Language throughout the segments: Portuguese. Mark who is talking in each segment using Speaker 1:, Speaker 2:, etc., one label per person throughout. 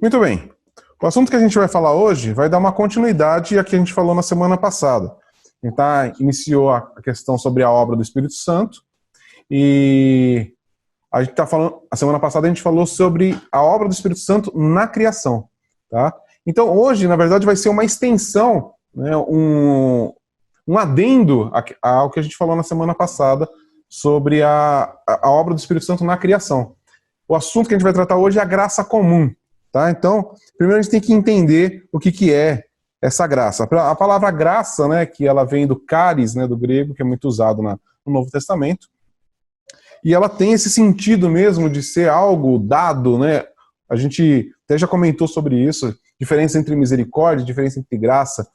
Speaker 1: Muito bem. O assunto que a gente vai falar hoje vai dar uma continuidade a que a gente falou na semana passada. A gente iniciou a questão sobre a obra do Espírito Santo e a gente está falando. A semana passada a gente falou sobre a obra do Espírito Santo na criação, tá? Então hoje, na verdade, vai ser uma extensão, né, um adendo ao que a gente falou na semana passada sobre a obra do Espírito Santo na criação. O assunto que a gente vai tratar hoje é a graça comum. Tá? Então, primeiro a gente tem que entender o que é essa graça. A palavra graça, né, que ela vem do charis, né, do grego, que é muito usado no Novo Testamento, e ela tem esse sentido mesmo de ser algo dado, né? A gente até já comentou sobre isso, diferença entre misericórdia, diferença entre graça.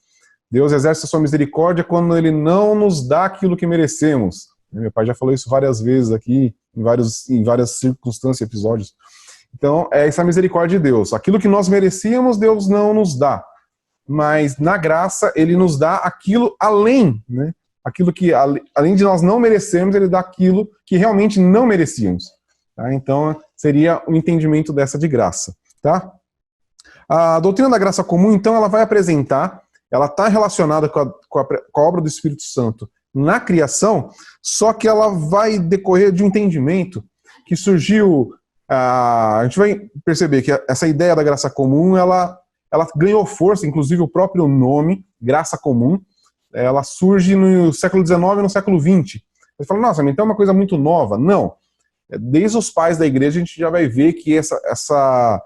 Speaker 1: Deus exerce a sua misericórdia quando ele não nos dá aquilo que merecemos. Meu pai já falou isso várias vezes aqui, em várias circunstâncias, episódios. Então, é essa misericórdia de Deus. Aquilo que nós merecíamos, Deus não nos dá. Mas, na graça, Ele nos dá aquilo além, né? Aquilo que, além de nós não merecermos, Ele dá aquilo que realmente não merecíamos. Tá? Então, seria o entendimento dessa de graça. Tá? A doutrina da graça comum, então, ela vai apresentar, ela está relacionada com a obra do Espírito Santo na criação, só que ela vai decorrer de um entendimento que surgiu... A gente vai perceber que essa ideia da graça comum, ela ganhou força, inclusive o próprio nome, graça comum, ela surge no século XIX e no século XX. Você fala, nossa, então é uma coisa muito nova. Não. Desde os pais da igreja a gente já vai ver que essa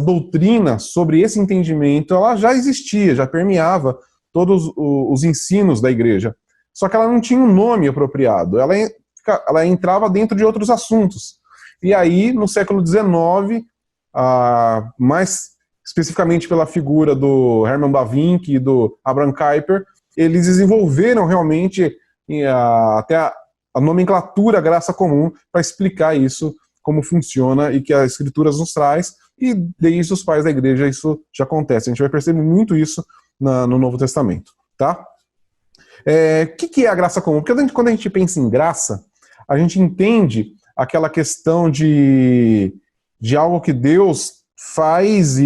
Speaker 1: doutrina sobre esse entendimento, ela já existia, já permeava todos os ensinos da igreja. Só que ela não tinha um nome apropriado. Ela entrava dentro de outros assuntos. E aí, no século XIX, mais especificamente pela figura do Hermann Bavinck e do Abraham Kuyper, eles desenvolveram realmente até a nomenclatura graça comum para explicar isso, como funciona e que a Escritura nos traz, e desde os pais da igreja isso já acontece. A gente vai perceber muito isso no Novo Testamento. Tá? O que é a graça comum? Porque quando a gente pensa em graça, a gente entende aquela questão de algo que Deus faz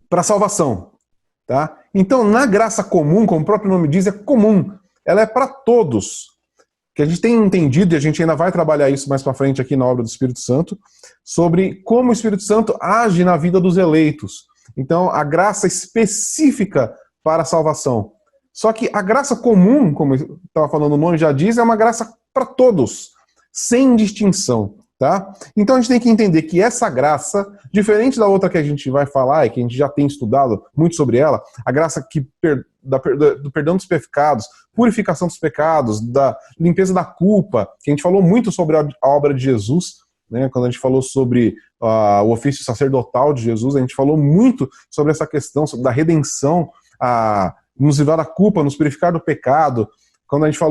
Speaker 1: para salvação, tá? Então, na graça comum, como o próprio nome diz, é comum. Ela é para todos. Que a gente tem entendido, e a gente ainda vai trabalhar isso mais para frente aqui na obra do Espírito Santo, sobre como o Espírito Santo age na vida dos eleitos. Então, a graça específica para a salvação. Só que a graça comum, como eu estava falando, o nome já diz, é uma graça para todos, sem distinção, tá? Então a gente tem que entender que essa graça, diferente da outra que a gente vai falar e que a gente já tem estudado muito sobre ela, a graça do perdão dos pecados, purificação dos pecados, da limpeza da culpa, que a gente falou muito sobre a obra de Jesus, né? Quando a gente falou sobre o ofício sacerdotal de Jesus, a gente falou muito sobre essa questão da redenção, nos livrar da culpa, nos purificar do pecado. Quando a gente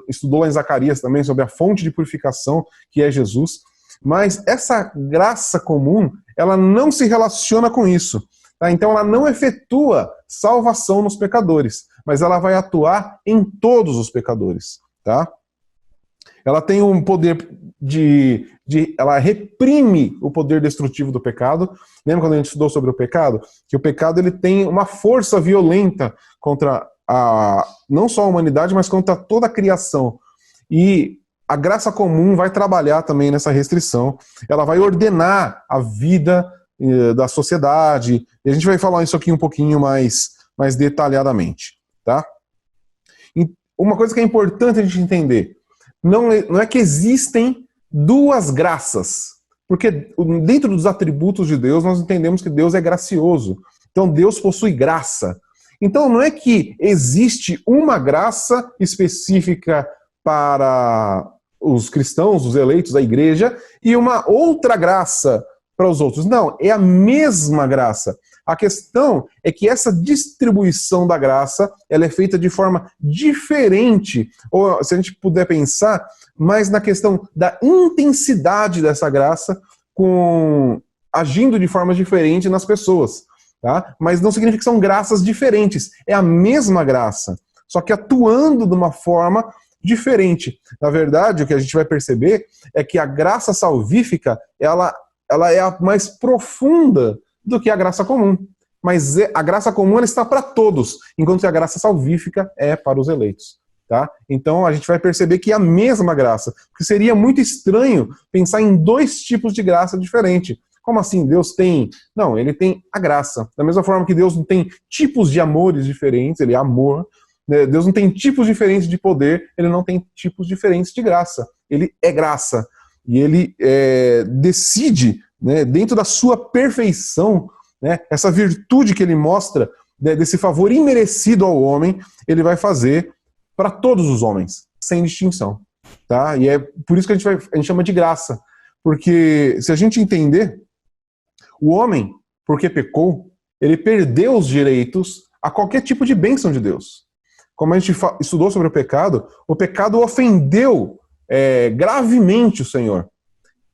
Speaker 1: estudou lá em Zacarias também sobre a fonte de purificação, que é Jesus. Mas essa graça comum, ela não se relaciona com isso. Tá? Então ela não efetua salvação nos pecadores, mas ela vai atuar em todos os pecadores. Tá? Ela tem um poder ela reprime o poder destrutivo do pecado. Lembra quando a gente estudou sobre o pecado? Que o pecado ele tem uma força violenta contra não só a humanidade, mas contra toda a criação. E a graça comum vai trabalhar também nessa restrição. Ela vai ordenar a vida da sociedade. E a gente vai falar isso aqui um pouquinho mais detalhadamente. Tá? E uma coisa que é importante a gente entender, não é que existem duas graças. Porque dentro dos atributos de Deus, nós entendemos que Deus é gracioso. Então Deus possui graça. Então não é que existe uma graça específica para os cristãos, os eleitos da igreja, e uma outra graça para os outros. Não, é a mesma graça. A questão é que essa distribuição da graça, ela é feita de forma diferente, ou se a gente puder pensar, mais na questão da intensidade dessa graça, agindo de forma diferente nas pessoas. Tá? Mas não significa que são graças diferentes. É a mesma graça, só que atuando de uma forma diferente. Na verdade, o que a gente vai perceber é que a graça salvífica, ela ela é a mais profunda do que a graça comum. Mas a graça comum ela está para todos, enquanto que a graça salvífica é para os eleitos. Tá? Então a gente vai perceber que é a mesma graça, porque seria muito estranho pensar em dois tipos de graça diferentes. Como assim? Deus tem... Não, ele tem a graça. Da mesma forma que Deus não tem tipos de amores diferentes, ele é amor. Né? Deus não tem tipos diferentes de poder, ele não tem tipos diferentes de graça. Ele é graça. E ele decide, né, dentro da sua perfeição, né, essa virtude que ele mostra, né, desse favor imerecido ao homem, ele vai fazer para todos os homens, sem distinção. Tá? E é por isso que a gente chama de graça. Porque se a gente entender, o homem, porque pecou, ele perdeu os direitos a qualquer tipo de bênção de Deus. Como a gente estudou sobre o pecado ofendeu gravemente o Senhor.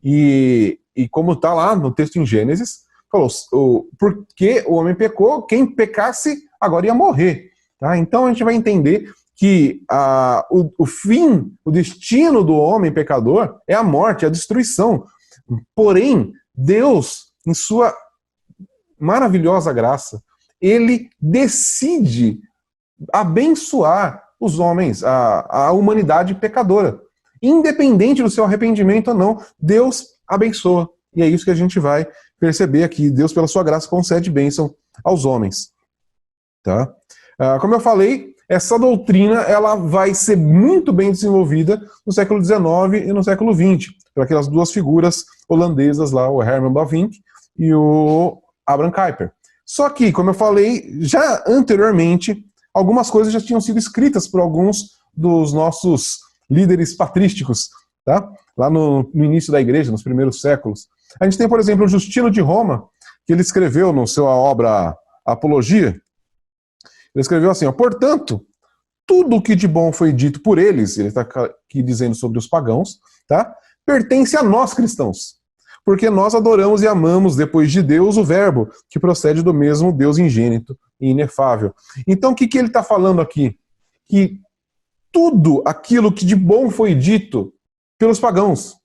Speaker 1: E como está lá no texto em Gênesis, falou, porque o homem pecou, quem pecasse agora ia morrer. Tá? Então a gente vai entender que o fim, o destino do homem pecador é a morte, a destruição. Porém, Deus, em sua maravilhosa graça, ele decide abençoar os homens, a humanidade pecadora. Independente do seu arrependimento ou não, Deus abençoa. E é isso que a gente vai perceber aqui. Deus, pela sua graça, concede bênção aos homens. Tá? Como eu falei, essa doutrina ela vai ser muito bem desenvolvida no século XIX e no século XX, por aquelas duas figuras holandesas lá, o Herman Bavinck e o Abraham Kuyper. Só que, como eu falei, já anteriormente, algumas coisas já tinham sido escritas por alguns dos nossos líderes patrísticos, tá? Lá no início da igreja, nos primeiros séculos. A gente tem, por exemplo, o Justino de Roma, que ele escreveu na sua obra Apologia. Ele escreveu assim, ó, portanto, tudo o que de bom foi dito por eles, ele está aqui dizendo sobre os pagãos, tá? Pertence a nós cristãos, porque nós adoramos e amamos, depois de Deus, o Verbo, que procede do mesmo Deus ingênito e inefável. Então, o que ele está falando aqui? Que tudo aquilo que de bom foi dito pelos pagãos.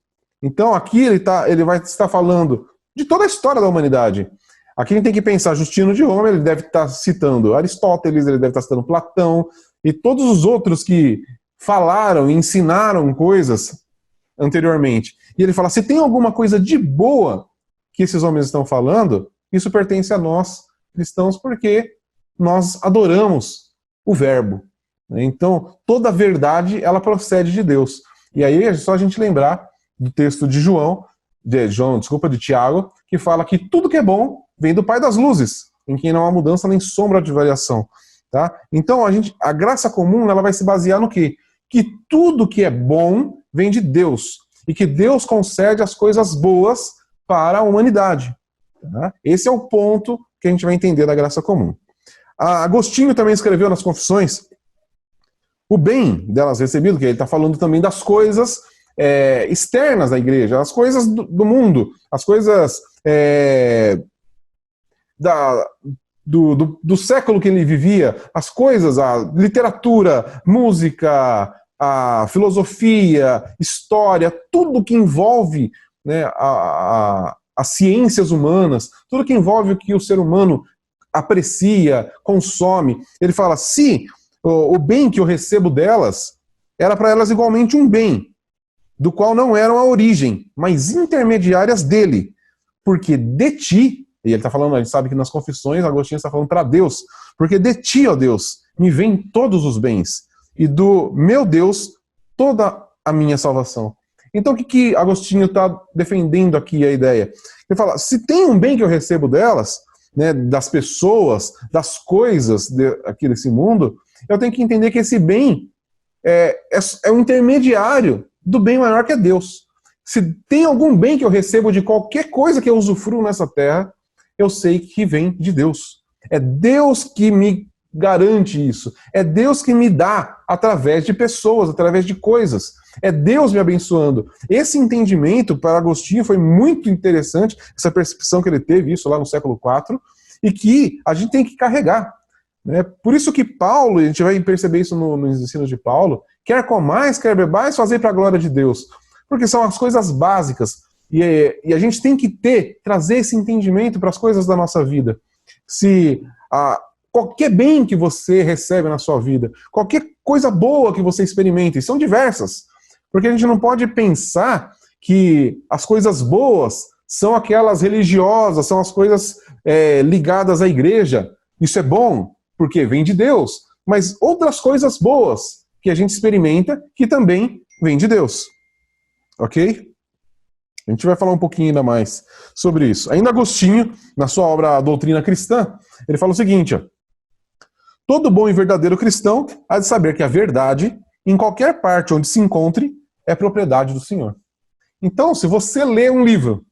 Speaker 1: Então, aqui ele vai estar falando de toda a história da humanidade. Aqui a gente tem que pensar, Justino de Roma, ele deve estar citando Aristóteles, ele deve estar citando Platão, e todos os outros que falaram e ensinaram coisas anteriormente. E ele fala, se tem alguma coisa de boa que esses homens estão falando, isso pertence a nós, cristãos, porque nós adoramos o Verbo. Então, toda a verdade, ela procede de Deus. E aí é só a gente lembrar do texto de de Tiago, que fala que tudo que é bom vem do Pai das Luzes, em quem não há mudança nem sombra de variação. Tá? Então, a graça comum ela vai se basear no quê? Que tudo que é bom vem de Deus. E que Deus concede as coisas boas para a humanidade. Tá? Esse é o ponto que a gente vai entender da graça comum. Agostinho também escreveu nas Confissões o bem delas recebido, que ele está falando também das coisas externas da igreja, as coisas do mundo, as coisas do século que ele vivia, as coisas, a literatura, música, a filosofia, história, tudo que envolve, né, as ciências humanas, tudo que envolve o que o ser humano aprecia, consome. Ele fala, se o bem que eu recebo delas era para elas igualmente um bem, do qual não eram a origem, mas intermediárias dele, porque de ti, e ele está falando, a gente sabe que nas Confissões, Agostinho está falando para Deus, porque de ti, ó Deus, me vêm todos os bens, e do meu Deus, toda a minha salvação. Então o que Agostinho está defendendo aqui a ideia? Ele fala, se tem um bem que eu recebo delas, né, das pessoas, das coisas aqui desse mundo, eu tenho que entender que esse bem é um intermediário do bem maior que é Deus. Se tem algum bem que eu recebo de qualquer coisa que eu usufruo nessa terra, eu sei que vem de Deus. É Deus que me garante isso. É Deus que me dá através de pessoas, através de coisas. É Deus me abençoando. Esse entendimento para Agostinho foi muito interessante, essa percepção que ele teve, isso lá no século IV, e que a gente tem que carregar. Né? Por isso que Paulo, a gente vai perceber isso nos ensinos de Paulo, quer comais, quer bebais, fazer para a glória de Deus. Porque são as coisas básicas. E a gente tem que trazer esse entendimento para as coisas da nossa vida. Se qualquer bem que você recebe na sua vida, qualquer coisa boa que você experimenta, e são diversas, porque a gente não pode pensar que as coisas boas são aquelas religiosas, são as coisas ligadas à igreja. Isso é bom, porque vem de Deus. Mas outras coisas boas que a gente experimenta, que também vem de Deus. Ok? A gente vai falar um pouquinho ainda mais sobre isso. Ainda Agostinho, na sua obra A Doutrina Cristã, ele fala o seguinte, ó: todo bom e verdadeiro cristão há de saber que a verdade, em qualquer parte onde se encontre, é propriedade do Senhor. Então, se você lê um livro,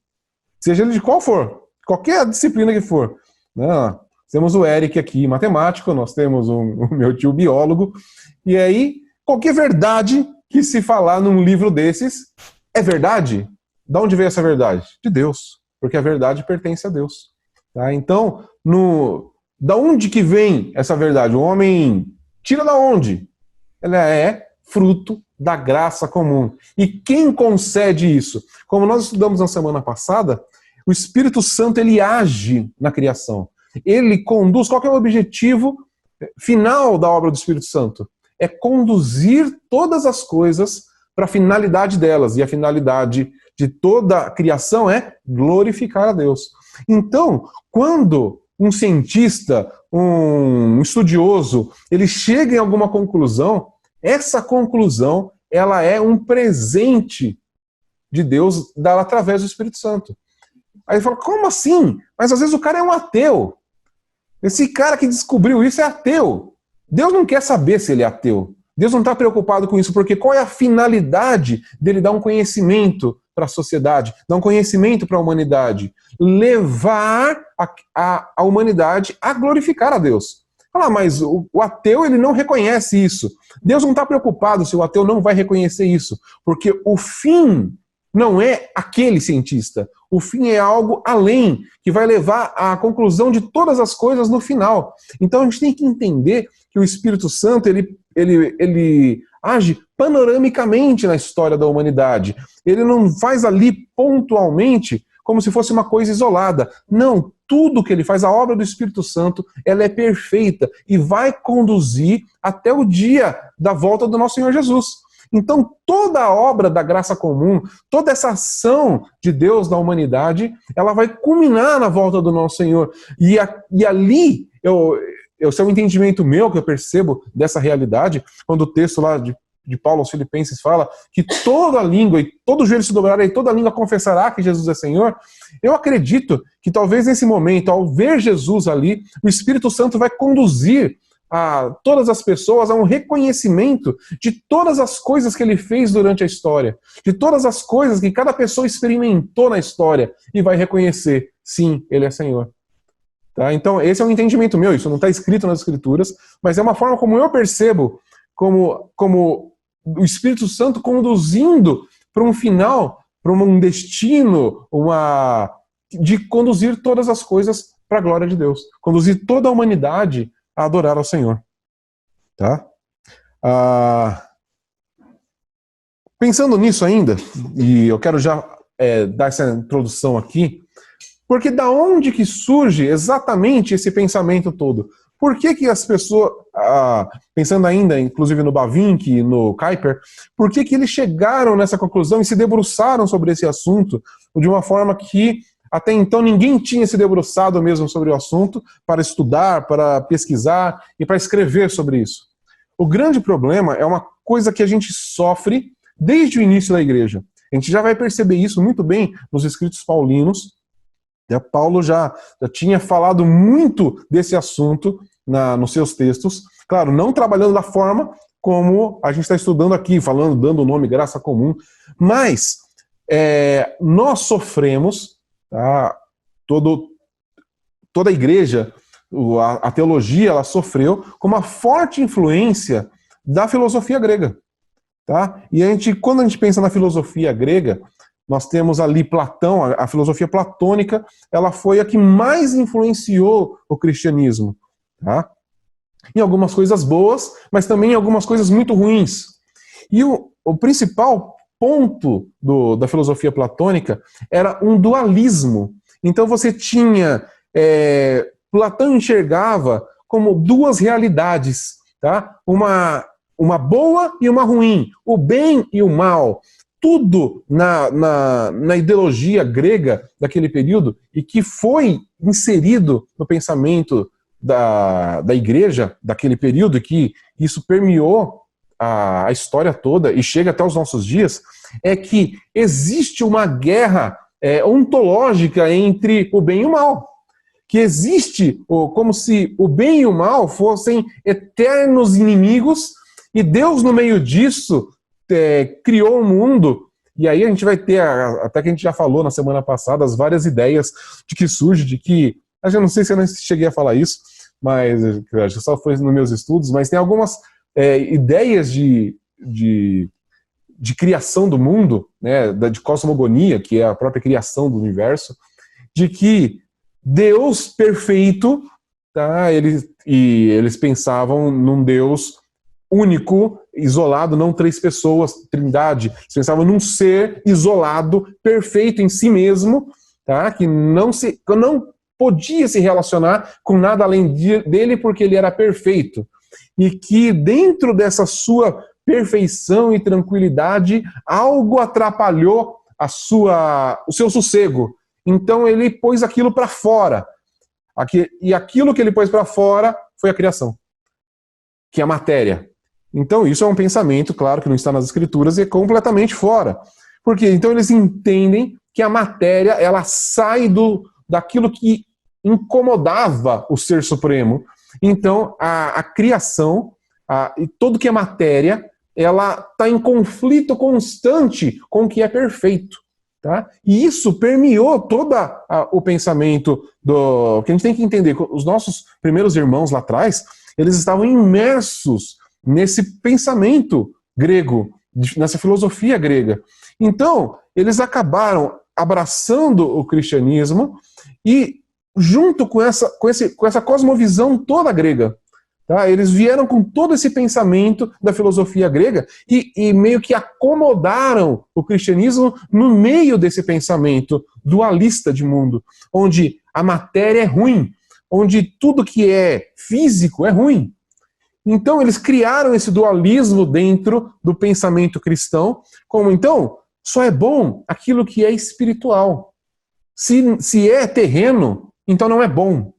Speaker 1: seja ele de qual for, qualquer disciplina que for, né? Temos o Eric aqui, matemático, nós temos o meu tio biólogo, e aí, qualquer verdade que se falar num livro desses é verdade. De onde veio essa verdade? De Deus, porque a verdade pertence a Deus. Tá? Então, da onde que vem essa verdade? O homem tira da onde? Ela é fruto da graça comum. E quem concede isso? Como nós estudamos na semana passada, o Espírito Santo, ele age na criação. Ele conduz. Qual que é o objetivo final da obra do Espírito Santo? É conduzir todas as coisas para a finalidade delas. E a finalidade de toda a criação é glorificar a Deus. Então, quando um cientista, um estudioso, ele chega em alguma conclusão, essa conclusão, ela é um presente de Deus dado através do Espírito Santo. Aí ele fala, como assim? Mas às vezes o cara é um ateu. Esse cara que descobriu isso é ateu. Deus não quer saber se ele é ateu. Deus não está preocupado com isso, porque qual é a finalidade dele dar um conhecimento para a sociedade, dar um conhecimento para a humanidade? Levar a humanidade a glorificar a Deus. Mas o ateu, ele não reconhece isso. Deus não está preocupado se o ateu não vai reconhecer isso, porque o fim não é aquele cientista. O fim é algo além, que vai levar à conclusão de todas as coisas no final. Então a gente tem que entender que o Espírito Santo, ele age panoramicamente na história da humanidade. Ele não faz ali pontualmente como se fosse uma coisa isolada. Não, tudo que ele faz, a obra do Espírito Santo, ela é perfeita e vai conduzir até o dia da volta do nosso Senhor Jesus. Então, toda a obra da graça comum, toda essa ação de Deus na humanidade, ela vai culminar na volta do nosso Senhor. E ali, esse é um entendimento meu que eu percebo dessa realidade, quando o texto lá de Paulo aos Filipenses fala que toda língua e todo joelho se dobrará e toda língua confessará que Jesus é Senhor. Eu acredito que talvez nesse momento, ao ver Jesus ali, o Espírito Santo vai conduzir a todas as pessoas a um reconhecimento de todas as coisas que ele fez durante a história, de todas as coisas que cada pessoa experimentou na história, e vai reconhecer, sim, ele é Senhor. Tá? Então esse é um entendimento meu, isso não está escrito nas Escrituras, mas é uma forma como eu percebo como o Espírito Santo conduzindo para um final, para um destino, de conduzir todas as coisas para a glória de Deus, conduzir toda a humanidade a adorar ao Senhor. Tá? Pensando nisso ainda, e eu quero já dar essa introdução aqui, porque da onde que surge exatamente esse pensamento todo? Por que as pessoas, pensando ainda, inclusive no Bavinck e no Kuyper, por que eles chegaram nessa conclusão e se debruçaram sobre esse assunto de uma forma que até então ninguém tinha se debruçado mesmo sobre o assunto para estudar, para pesquisar e para escrever sobre isso? O grande problema é uma coisa que a gente sofre desde o início da igreja. A gente já vai perceber isso muito bem nos escritos paulinos. Paulo já tinha falado muito desse assunto nos seus textos. Claro, não trabalhando da forma como a gente está estudando aqui, dando o nome graça comum, mas nós sofremos, tá? Toda a igreja, a teologia, ela sofreu com uma forte influência da filosofia grega. Tá? E quando a gente pensa na filosofia grega, nós temos ali Platão, a filosofia platônica, ela foi a que mais influenciou o cristianismo. Tá? Em algumas coisas boas, mas também em algumas coisas muito ruins. E o principal ponto da filosofia platônica era um dualismo. Então você tinha... Platão enxergava como duas realidades, tá? Uma boa e uma ruim, o bem e o mal. Tudo na ideologia grega daquele período e que foi inserido no pensamento da igreja daquele período, e que isso permeou a história toda e chega até os nossos dias, é que existe uma guerra ontológica entre o bem e o mal. Que existe como se o bem e o mal fossem eternos inimigos, e Deus, no meio disso, criou o mundo. E aí a gente vai ter, até que a gente já falou na semana passada, as várias ideias de que surge, de que, eu não sei se eu não cheguei a falar isso, mas acho que só foi nos meus estudos, mas tem algumas ideias de criação do mundo, né, de cosmogonia, que é a própria criação do universo, de que Deus perfeito, tá? Eles pensavam num Deus único, isolado, não três pessoas, trindade. Eles pensavam num ser isolado, perfeito em si mesmo, tá? Que não podia se relacionar com nada além dele, porque ele era perfeito. E que dentro dessa sua perfeição e tranquilidade, algo atrapalhou o seu sossego. Então ele pôs aquilo para fora. E aquilo que ele pôs para fora foi a criação, que é a matéria. Então isso é um pensamento, claro, que não está nas escrituras e é completamente fora. Porque então eles entendem que a matéria, ela sai daquilo que incomodava o Ser Supremo. Então a criação, e tudo que é matéria, ela está em conflito constante com o que é perfeito. Tá? E isso permeou todo o pensamento que a gente tem que entender. Os nossos primeiros irmãos lá atrás, eles estavam imersos nesse pensamento grego, nessa filosofia grega. Então, eles acabaram abraçando o cristianismo e junto com essa cosmovisão toda grega. Tá? Eles vieram com todo esse pensamento da filosofia grega e meio que acomodaram o cristianismo no meio desse pensamento dualista de mundo, onde a matéria é ruim, onde tudo que é físico é ruim. Então eles criaram esse dualismo dentro do pensamento cristão, como então só é bom aquilo que é espiritual. Se é terreno, então não é bom.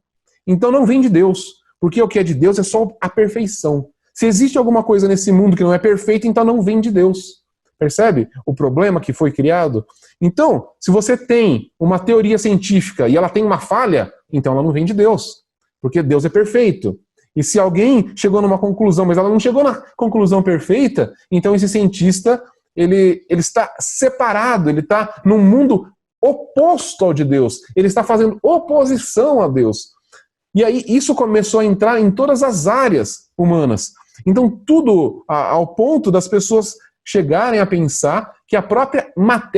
Speaker 1: Então não vem de Deus. Porque o que é de Deus é só a perfeição. Se existe alguma coisa nesse mundo que não é perfeita, então não vem de Deus. Percebe o problema que foi criado? Então, se você tem uma teoria científica e ela tem uma falha, então ela não vem de Deus. Porque Deus é perfeito. E se alguém chegou numa conclusão, mas ela não chegou na conclusão perfeita, então esse cientista, ele está separado, ele está num mundo oposto ao de Deus. Ele está fazendo oposição a Deus. E aí isso começou a entrar em todas as áreas humanas. Então tudo ao ponto das pessoas chegarem a pensar que a própria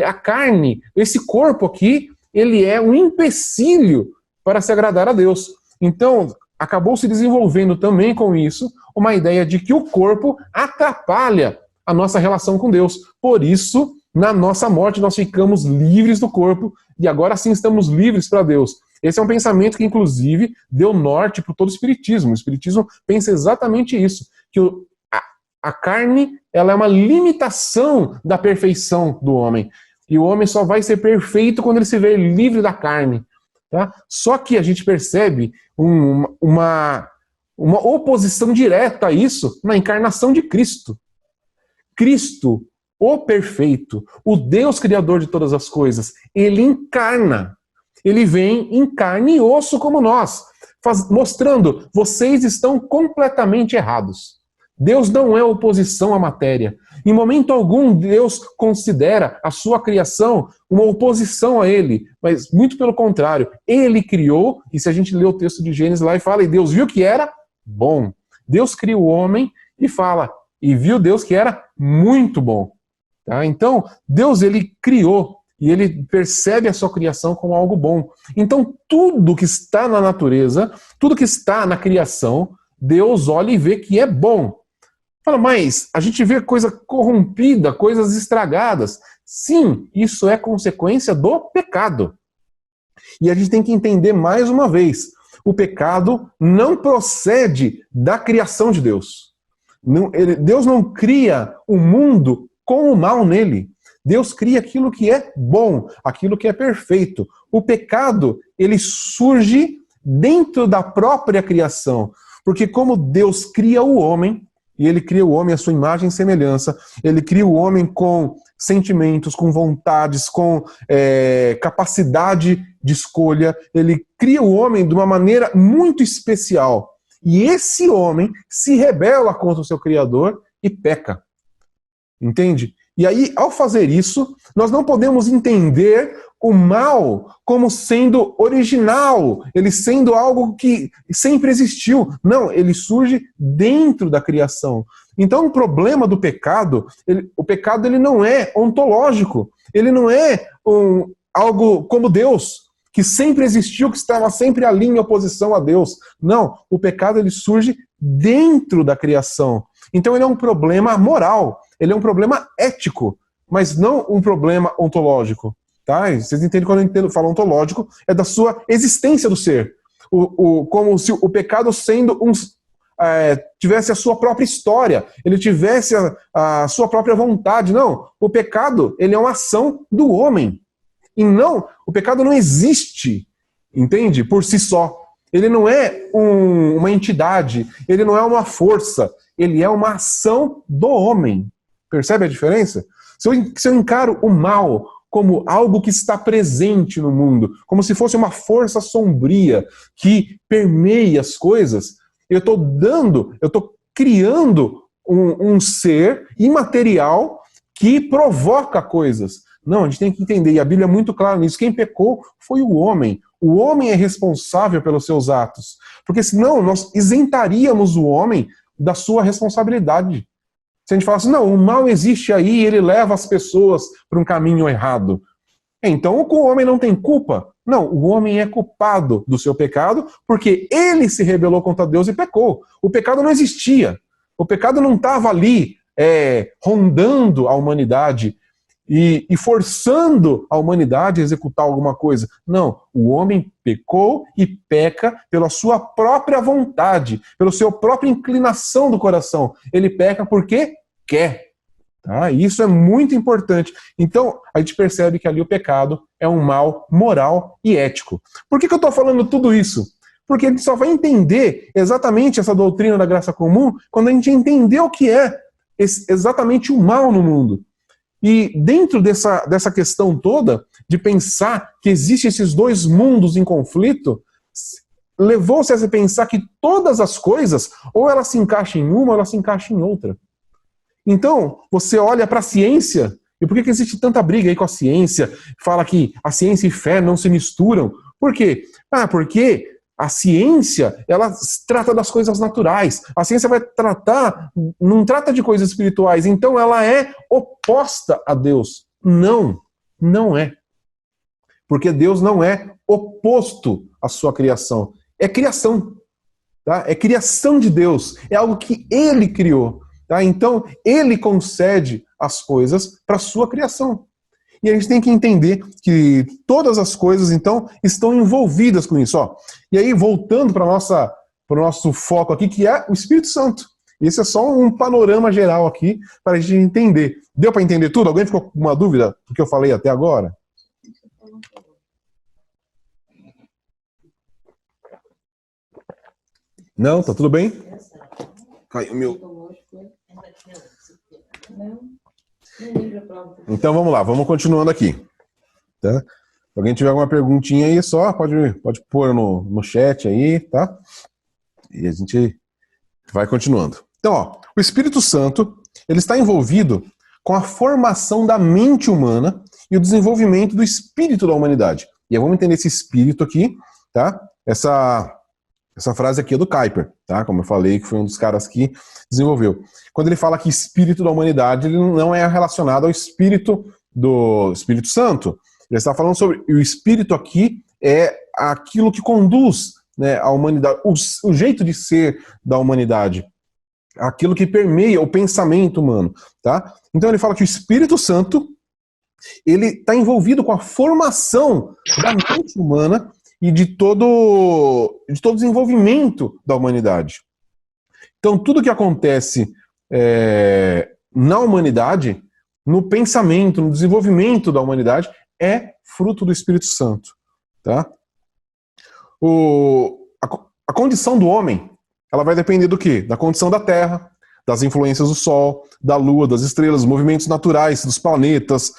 Speaker 1: a carne, esse corpo aqui, ele é um empecilho para se agradar a Deus. Então acabou se desenvolvendo também com isso uma ideia de que o corpo atrapalha a nossa relação com Deus. Por isso, na nossa morte, nós ficamos livres do corpo e agora sim estamos livres para Deus. Esse é um pensamento que, inclusive, deu norte para todo o Espiritismo. O Espiritismo pensa exatamente isso, que a carne ela é uma limitação da perfeição do homem. E o homem só vai ser perfeito quando ele se vê livre da carne. Tá? Só que a gente percebe uma oposição direta a isso na encarnação de Cristo. Cristo, o perfeito, o Deus criador de todas as coisas, ele encarna. Ele vem em carne e osso como nós, mostrando, vocês estão completamente errados. Deus não é oposição à matéria. Em momento algum, Deus considera a sua criação uma oposição a ele, mas muito pelo contrário. Ele criou, e se a gente lê o texto de Gênesis lá e fala, e Deus viu que era bom. Deus cria o homem e fala, e viu Deus que era muito bom. Tá? Então, Deus ele criou, e ele percebe a sua criação como algo bom. Então, tudo que está na natureza, tudo que está na criação, Deus olha e vê que é bom. Fala, mas a gente vê coisa corrompida, coisas estragadas. Sim, isso é consequência do pecado. E a gente tem que entender mais uma vez, o pecado não procede da criação de Deus. Deus não cria o mundo com o mal nele. Deus cria aquilo que é bom, aquilo que é perfeito. O pecado, ele surge dentro da própria criação. Porque como Deus cria o homem, e ele cria o homem à sua imagem e semelhança, ele cria o homem com sentimentos, com vontades, com capacidade de escolha, ele cria o homem de uma maneira muito especial. E esse homem se rebela contra o seu Criador e peca. Entende? E aí, ao fazer isso, nós não podemos entender o mal como sendo original, ele sendo algo que sempre existiu. Não, ele surge dentro da criação. Então, o problema do pecado, o pecado ele não é ontológico, ele não é algo como Deus, que sempre existiu, que estava sempre ali em oposição a Deus. Não, o pecado ele surge dentro da criação. Então ele é um problema moral, ele é um problema ético, mas não um problema ontológico. Tá? Vocês entendem quando eu falo ontológico, é da sua existência do ser. Como se o pecado sendo tivesse a sua própria história, ele tivesse a sua própria vontade. Não, o pecado ele é uma ação do homem. E não, o pecado não existe, entende? Por si só. Ele não é uma entidade, ele não é uma força, ele é uma ação do homem. Percebe a diferença? Se eu encaro o mal como algo que está presente no mundo, como se fosse uma força sombria que permeia as coisas, eu estou criando um ser imaterial que provoca coisas. Não, a gente tem que entender, e a Bíblia é muito clara nisso, quem pecou foi o homem. O homem é responsável pelos seus atos. Porque senão nós isentaríamos o homem da sua responsabilidade. Se a gente falasse, não, o mal existe aí e ele leva as pessoas para um caminho errado. Então o homem não tem culpa. Não, o homem é culpado do seu pecado porque ele se rebelou contra Deus e pecou. O pecado não existia. O pecado não estava ali rondando a humanidade e forçando a humanidade a executar alguma coisa. Não, o homem pecou e peca pela sua própria vontade, pela sua própria inclinação do coração. Ele peca porque quer. Tá? E isso é muito importante. Então, a gente percebe que ali o pecado é um mal moral e ético. Por que eu estou falando tudo isso? Porque a gente só vai entender exatamente essa doutrina da graça comum quando a gente entender o que é exatamente o mal no mundo. E dentro dessa questão toda, de pensar que existem esses dois mundos em conflito, levou-se a pensar que todas as coisas, ou elas se encaixam em uma, ou elas se encaixam em outra. Então, você olha para a ciência, e por que existe tanta briga aí com a ciência? Fala que a ciência e fé não se misturam. Por quê? Porque a ciência, ela trata das coisas naturais. A ciência não trata de coisas espirituais. Então ela é oposta a Deus. Não, não é. Porque Deus não é oposto à sua criação. É criação. Tá? É criação de Deus. É algo que Ele criou. Tá? Então Ele concede as coisas para a sua criação. E a gente tem que entender que todas as coisas, então, estão envolvidas com isso. Ó. E aí, voltando para o nosso foco aqui, que é o Espírito Santo. Esse é só um panorama geral aqui para a gente entender. Deu para entender tudo? Alguém ficou com uma dúvida do que eu falei até agora? Não? Tá tudo bem? Caiu o meu... Então vamos lá, vamos continuando aqui. Tá? Se alguém tiver alguma perguntinha aí, só pode pôr no chat aí, tá? E a gente vai continuando. Então, ó, o Espírito Santo, ele está envolvido com a formação da mente humana e o desenvolvimento do espírito da humanidade. E aí vamos entender esse espírito aqui, tá? Essa frase aqui é do Kuyper, tá? Como eu falei, que foi um dos caras que desenvolveu. Quando ele fala que espírito da humanidade, ele não é relacionado ao espírito do Espírito Santo. Ele está falando sobre... O espírito aqui é aquilo que conduz, né, a humanidade, o jeito de ser da humanidade. aquilo que permeia o pensamento humano, tá? Então ele fala que o Espírito Santo, ele está envolvido com a formação da mente humana e de todo o desenvolvimento da humanidade. Então tudo que acontece na humanidade, no pensamento, no desenvolvimento da humanidade, é fruto do Espírito Santo, tá? A condição do homem, ela vai depender do quê? Da condição da Terra, das influências do Sol, da Lua, das estrelas, dos movimentos naturais, dos planetas,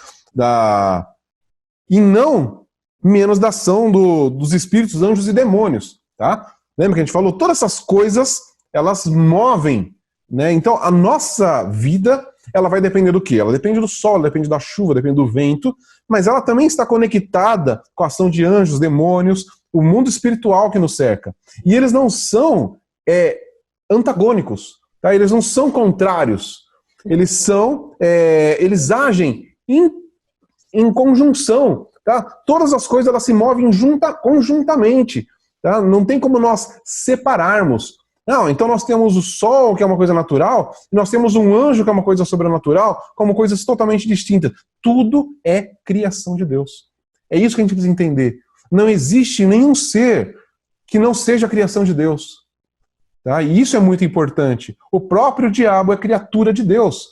Speaker 1: e não menos da ação dos espíritos, anjos e demônios, tá? Lembra que a gente falou? Todas essas coisas, elas movem, né? Então a nossa vida, ela vai depender do quê? Ela depende do Sol, ela depende da chuva, depende do vento, mas ela também está conectada com a ação de anjos, demônios, o mundo espiritual que nos cerca. E eles não são antagônicos, tá? Eles não são contrários. Eles agem em conjunção, tá? Todas as coisas, elas se movem conjuntamente, tá? Não tem como nós separarmos. Não, então nós temos o Sol, que é uma coisa natural, e nós temos um anjo, que é uma coisa sobrenatural, como coisas totalmente distintas. Tudo é criação de Deus. É isso que a gente precisa entender. Não existe nenhum ser que não seja a criação de Deus. Tá? E isso é muito importante. O próprio diabo é criatura de Deus.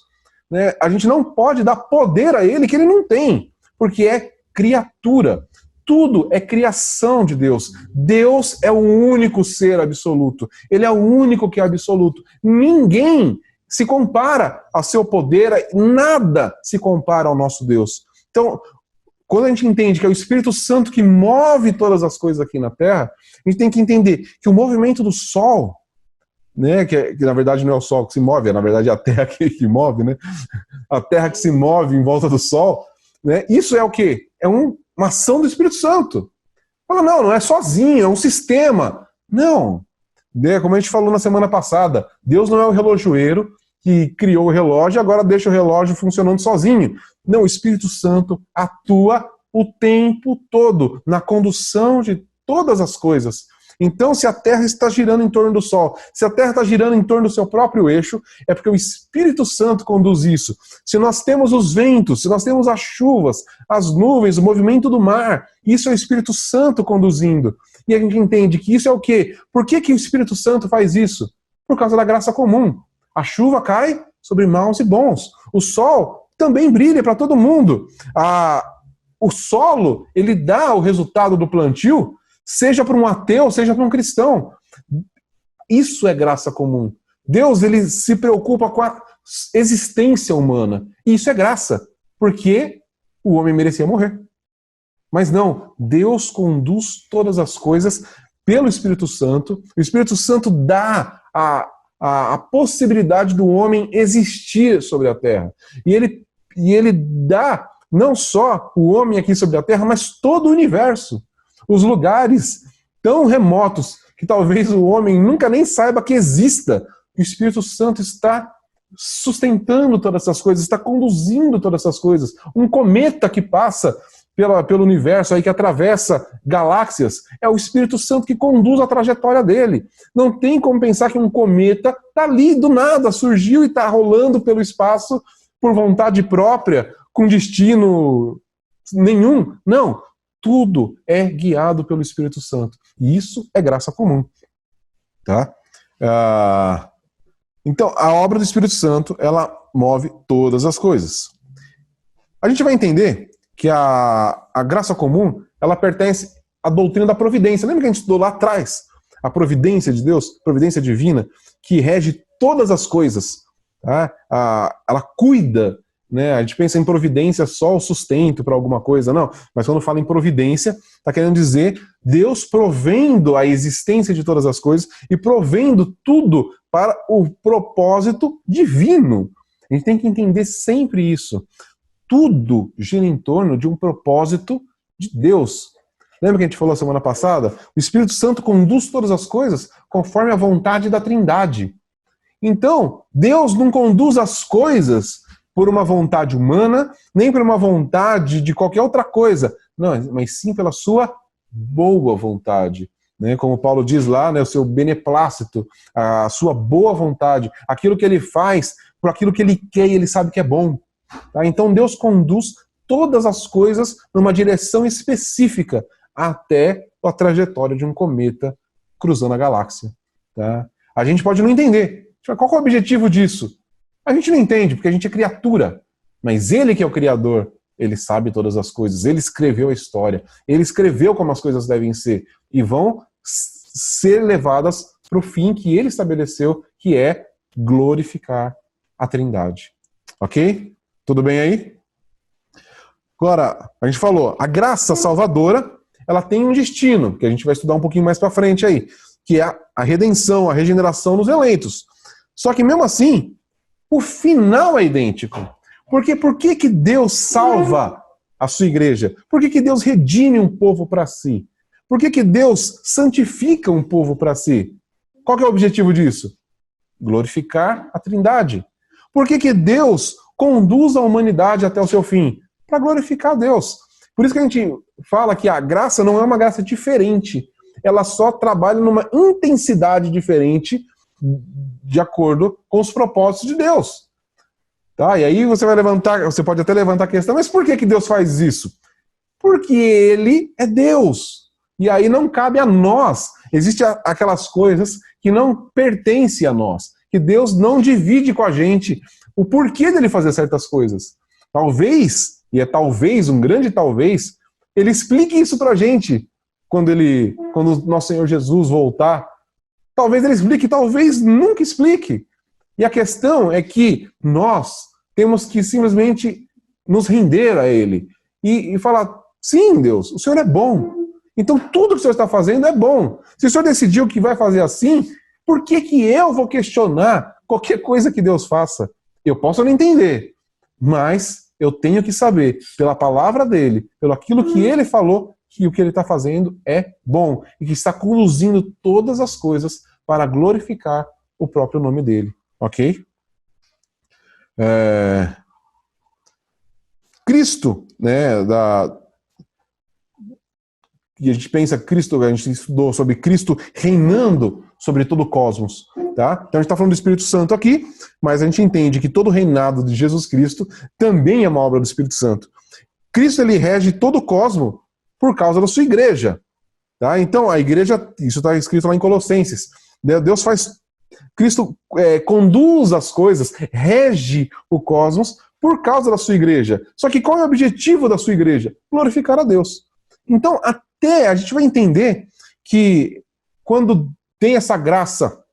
Speaker 1: Né? A gente não pode dar poder a ele que ele não tem, porque é criatura. Tudo é criação de Deus. Deus é o único ser absoluto. Ele é o único que é absoluto. Ninguém se compara ao seu poder, nada se compara ao nosso Deus. Então, quando a gente entende que é o Espírito Santo que move todas as coisas aqui na Terra, a gente tem que entender que o movimento do Sol, né, que na verdade não é o Sol que se move, na verdade é a Terra que move, né? A Terra que se move em volta do Sol, né? Isso é o quê? É uma ação do Espírito Santo. Fala, não é sozinho, é um sistema. Não. Como a gente falou na semana passada, Deus não é o relojoeiro que criou o relógio e agora deixa o relógio funcionando sozinho. Não, o Espírito Santo atua o tempo todo na condução de todas as coisas. Então, se a Terra está girando em torno do Sol, se a Terra está girando em torno do seu próprio eixo, é porque o Espírito Santo conduz isso. Se nós temos os ventos, se nós temos as chuvas, as nuvens, o movimento do mar, isso é o Espírito Santo conduzindo. E a gente entende que isso é o quê? Por que o Espírito Santo faz isso? Por causa da graça comum. A chuva cai sobre maus e bons. O sol também brilha para todo mundo. O solo, ele dá o resultado do plantio, seja para um ateu, seja para um cristão. Isso é graça comum. Deus, ele se preocupa com a existência humana. E isso é graça, porque o homem merecia morrer. Mas não, Deus conduz todas as coisas pelo Espírito Santo. O Espírito Santo dá a possibilidade do homem existir sobre a terra. E ele dá não só o homem aqui sobre a terra, mas todo o universo. Os lugares tão remotos que talvez o homem nunca nem saiba que exista. O Espírito Santo está sustentando todas essas coisas, está conduzindo todas essas coisas. Um cometa que passa pelo universo, aí que atravessa galáxias, é o Espírito Santo que conduz a trajetória dele. Não tem como pensar que um cometa está ali do nada, surgiu e está rolando pelo espaço por vontade própria, com destino nenhum. Não. Tudo é guiado pelo Espírito Santo. E isso é graça comum. Tá? Então, a obra do Espírito Santo, ela move todas as coisas. A gente vai entender que a graça comum, ela pertence à doutrina da providência. Lembra que a gente estudou lá atrás? A providência de Deus, providência divina, que rege todas as coisas. Tá? Ela cuida, né? A gente pensa em providência só o sustento para alguma coisa, não. Mas quando fala em providência, está querendo dizer Deus provendo a existência de todas as coisas e provendo tudo para o propósito divino. A gente tem que entender sempre isso. Tudo gira em torno de um propósito de Deus. Lembra que a gente falou semana passada? O Espírito Santo conduz todas as coisas conforme a vontade da Trindade. Então, Deus não conduz as coisas por uma vontade humana, nem por uma vontade de qualquer outra coisa. Não, mas sim pela sua boa vontade. né? Como Paulo diz lá, né, o seu beneplácito, a sua boa vontade, aquilo que ele faz por aquilo que ele quer e ele sabe que é bom. Tá? Então Deus conduz todas as coisas numa direção específica até a trajetória de um cometa cruzando a galáxia. Tá? A gente pode não entender. Qual é o objetivo disso? A gente não entende, porque a gente é criatura. Mas ele que é o Criador, ele sabe todas as coisas. Ele escreveu a história. Ele escreveu como as coisas devem ser. E vão ser levadas para o fim que ele estabeleceu, que é glorificar a Trindade. Ok? Tudo bem aí? Agora, a gente falou, a graça salvadora, ela tem um destino, que a gente vai estudar um pouquinho mais para frente aí, que é a redenção, a regeneração dos eleitos. Só que mesmo assim, o final é idêntico. Porque por que Deus salva a sua igreja? Por que Deus redime um povo para si? Por que Deus santifica um povo para si? Qual que é o objetivo disso? Glorificar a Trindade. Por que Deus conduz a humanidade até o seu fim? Para glorificar a Deus. Por isso que a gente fala que a graça não é uma graça diferente. Ela só trabalha numa intensidade diferente de acordo com os propósitos de Deus. Tá? E aí você pode até levantar a questão, mas por que Deus faz isso? Porque Ele é Deus. E aí não cabe a nós. Existem aquelas coisas que não pertencem a nós, que Deus não divide com a gente o porquê dele fazer certas coisas. Talvez, e é talvez, um grande talvez, ele explique isso pra gente quando o nosso Senhor Jesus voltar. Talvez ele explique, talvez nunca explique. E a questão é que nós temos que simplesmente nos render a Ele e falar, sim, Deus, o Senhor é bom. Então tudo que o Senhor está fazendo é bom. Se o Senhor decidiu que vai fazer assim, por que eu vou questionar qualquer coisa que Deus faça? Eu posso não entender, mas eu tenho que saber, pela palavra dele, pelo aquilo que ele falou, que o que ele está fazendo é bom e que está conduzindo todas as coisas para glorificar o próprio nome dele. Ok? Cristo, né, e a gente pensa Cristo, a gente estudou sobre Cristo reinando sobre todo o cosmos, tá? Então a gente está falando do Espírito Santo aqui, mas a gente entende que todo o reinado de Jesus Cristo também é uma obra do Espírito Santo. Cristo, ele rege todo o cosmos por causa da sua igreja, tá? Então a igreja, isso está escrito lá em Colossenses, Deus faz, Cristo conduz as coisas, rege o cosmos por causa da sua igreja. Só que qual é o objetivo da sua igreja? Glorificar a Deus. Então, até a gente vai entender que quando tem essa graça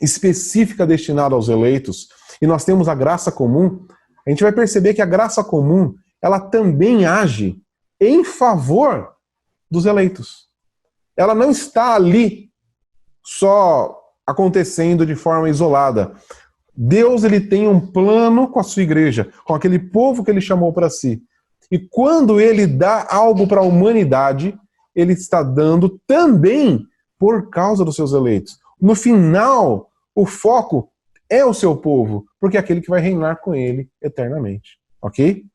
Speaker 1: específica destinada aos eleitos, e nós temos a graça comum, a gente vai perceber que a graça comum, ela também age em favor dos eleitos. Ela não está ali só acontecendo de forma isolada. Deus, ele tem um plano com a sua igreja, com aquele povo que ele chamou para si. E quando ele dá algo para a humanidade, ele está dando também por causa dos seus eleitos. No final, o foco é o seu povo, porque é aquele que vai reinar com ele eternamente. Ok?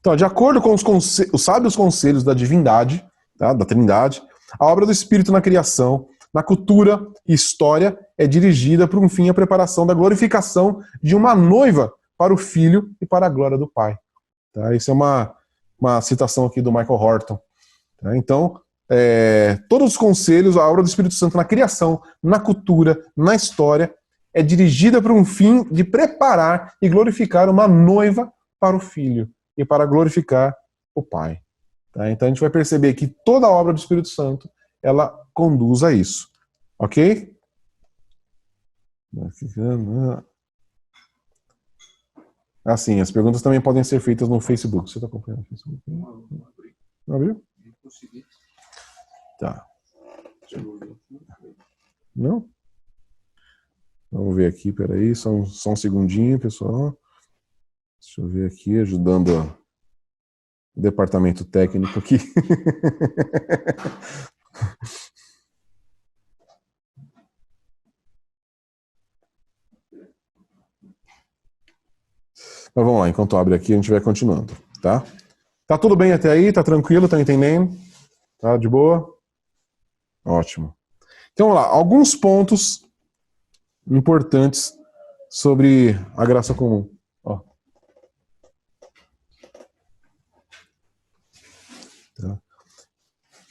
Speaker 1: Então, de acordo com os sábios conselhos da divindade, tá, da Trindade, a obra do Espírito na criação, na cultura e história é dirigida para um fim a preparação da glorificação de uma noiva para o Filho e para a glória do Pai. Tá? Isso é uma citação aqui do Michael Horton. Tá? Então, todos os conselhos, a obra do Espírito Santo na criação, na cultura, na história, é dirigida para um fim de preparar e glorificar uma noiva para o Filho e para glorificar o Pai. Tá? Então a gente vai perceber que toda a obra do Espírito Santo, ela conduz a isso. Ok? Assim, as perguntas também podem ser feitas no Facebook. Você está acompanhando o Facebook? Não abriu? Tá. Não? Vamos ver aqui, peraí, só um segundinho, pessoal. Deixa eu ver aqui, ajudando o departamento técnico aqui. Mas vamos lá, enquanto abre aqui, a gente vai continuando, tá? Tá tudo bem até aí? Tá tranquilo? Tá entendendo? Tá de boa? Ótimo. Então, vamos lá. Alguns pontos importantes sobre a graça comum. Ó.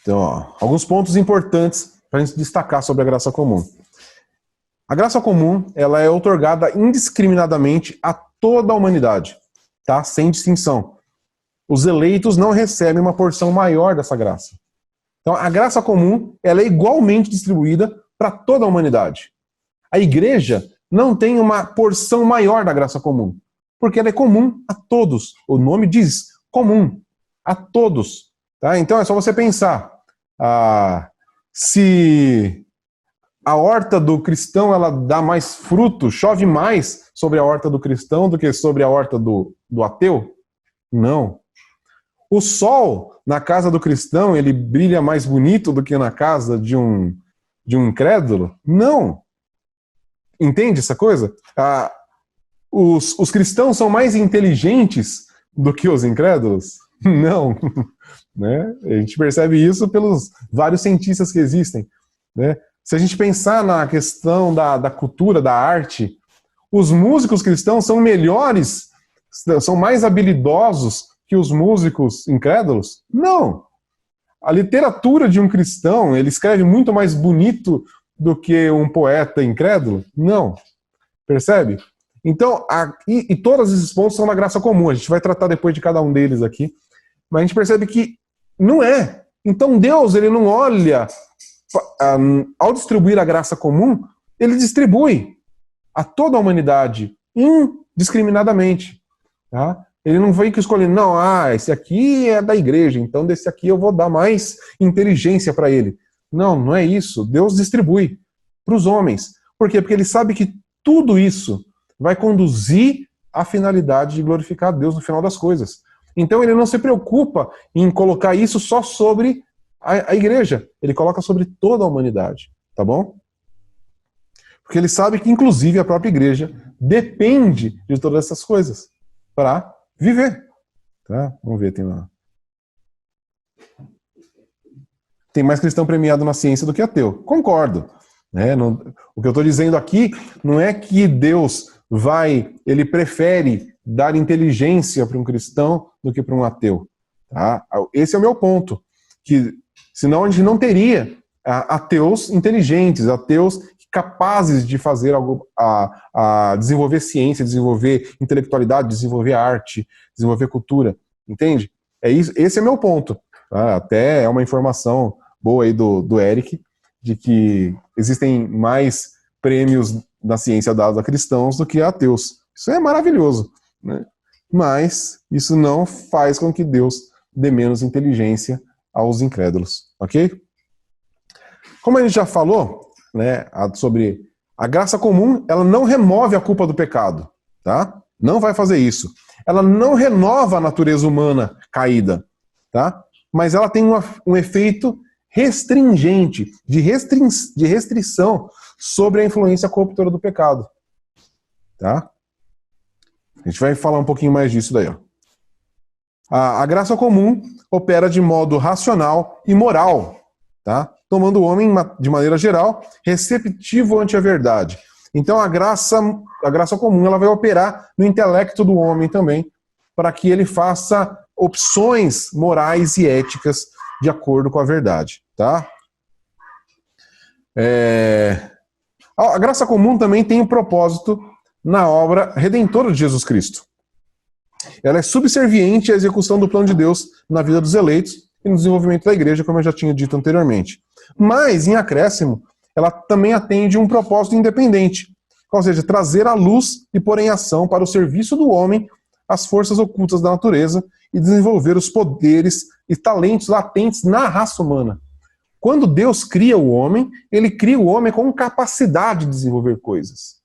Speaker 1: Então, ó, alguns pontos importantes para a gente destacar sobre a graça comum. A graça comum, ela é outorgada indiscriminadamente a toda a humanidade, tá? Sem distinção. Os eleitos não recebem uma porção maior dessa graça. Então, a graça comum, ela é igualmente distribuída para toda a humanidade. A igreja não tem uma porção maior da graça comum, porque ela é comum a todos. O nome diz comum, a todos. Tá? Então, é só você pensar. Se a horta do cristão ela dá mais fruto, chove mais sobre a horta do cristão do que sobre a horta do ateu? Não. O sol na casa do cristão ele brilha mais bonito do que na casa de um incrédulo? Não. Entende essa coisa? Os cristãos são mais inteligentes do que os incrédulos? Não. Né? A gente percebe isso pelos vários cientistas que existem. Né? Se a gente pensar na questão da cultura, da arte, os músicos cristãos são melhores, são mais habilidosos que os músicos incrédulos? Não. A literatura de um cristão, ele escreve muito mais bonito do que um poeta incrédulo? Não. Percebe? Então, e todos esses pontos são na graça comum. A gente vai tratar depois de cada um deles aqui. Mas a gente percebe que não é. Então Deus, ele não olha, ao distribuir a graça comum, ele distribui a toda a humanidade, indiscriminadamente. Tá? Ele não vai escolher, não, esse aqui é da igreja, então desse aqui eu vou dar mais inteligência para ele. Não, não é isso. Deus distribui para os homens. Por quê? Porque ele sabe que tudo isso vai conduzir à finalidade de glorificar a Deus no final das coisas. Então ele não se preocupa em colocar isso só sobre a igreja. Ele coloca sobre toda a humanidade. Tá bom? Porque ele sabe que, inclusive, a própria igreja depende de todas essas coisas para viver. Tá? Vamos ver, tem mais cristão premiado na ciência do que ateu. Concordo. Né? O que eu estou dizendo aqui não é que Deus ele prefere dar inteligência para um cristão do que para um ateu. Tá? Esse é o meu ponto. Que senão a gente não teria ateus inteligentes, ateus capazes de fazer algo, a desenvolver ciência, desenvolver intelectualidade, desenvolver arte, desenvolver cultura. Entende? Esse é meu ponto. Tá? Até é uma informação boa aí do Eric, de que existem mais prêmios na ciência dados a cristãos do que a ateus. Isso é maravilhoso. Né? Mas isso não faz com que Deus dê menos inteligência aos incrédulos. Ok? Como a gente já falou, né, sobre a graça comum, ela não remove a culpa do pecado. Tá? Não vai fazer isso. Ela não renova a natureza humana caída. Tá? Mas ela tem um efeito restringente, de restrição sobre a influência corruptora do pecado. Tá? A gente vai falar um pouquinho mais disso daí. Ó. A graça comum opera de modo racional e moral, tá? Tomando o homem, de maneira geral, receptivo ante a verdade. Então a graça comum ela vai operar no intelecto do homem também, para que ele faça opções morais e éticas de acordo com a verdade. Tá? A graça comum também tem um propósito na obra redentora de Jesus Cristo. Ela é subserviente à execução do plano de Deus na vida dos eleitos e no desenvolvimento da igreja, como eu já tinha dito anteriormente. Mas, em acréscimo, ela também atende um propósito independente, ou seja, trazer à luz e pôr em ação para o serviço do homem as forças ocultas da natureza e desenvolver os poderes e talentos latentes na raça humana. Quando Deus cria o homem, ele cria o homem com capacidade de desenvolver coisas.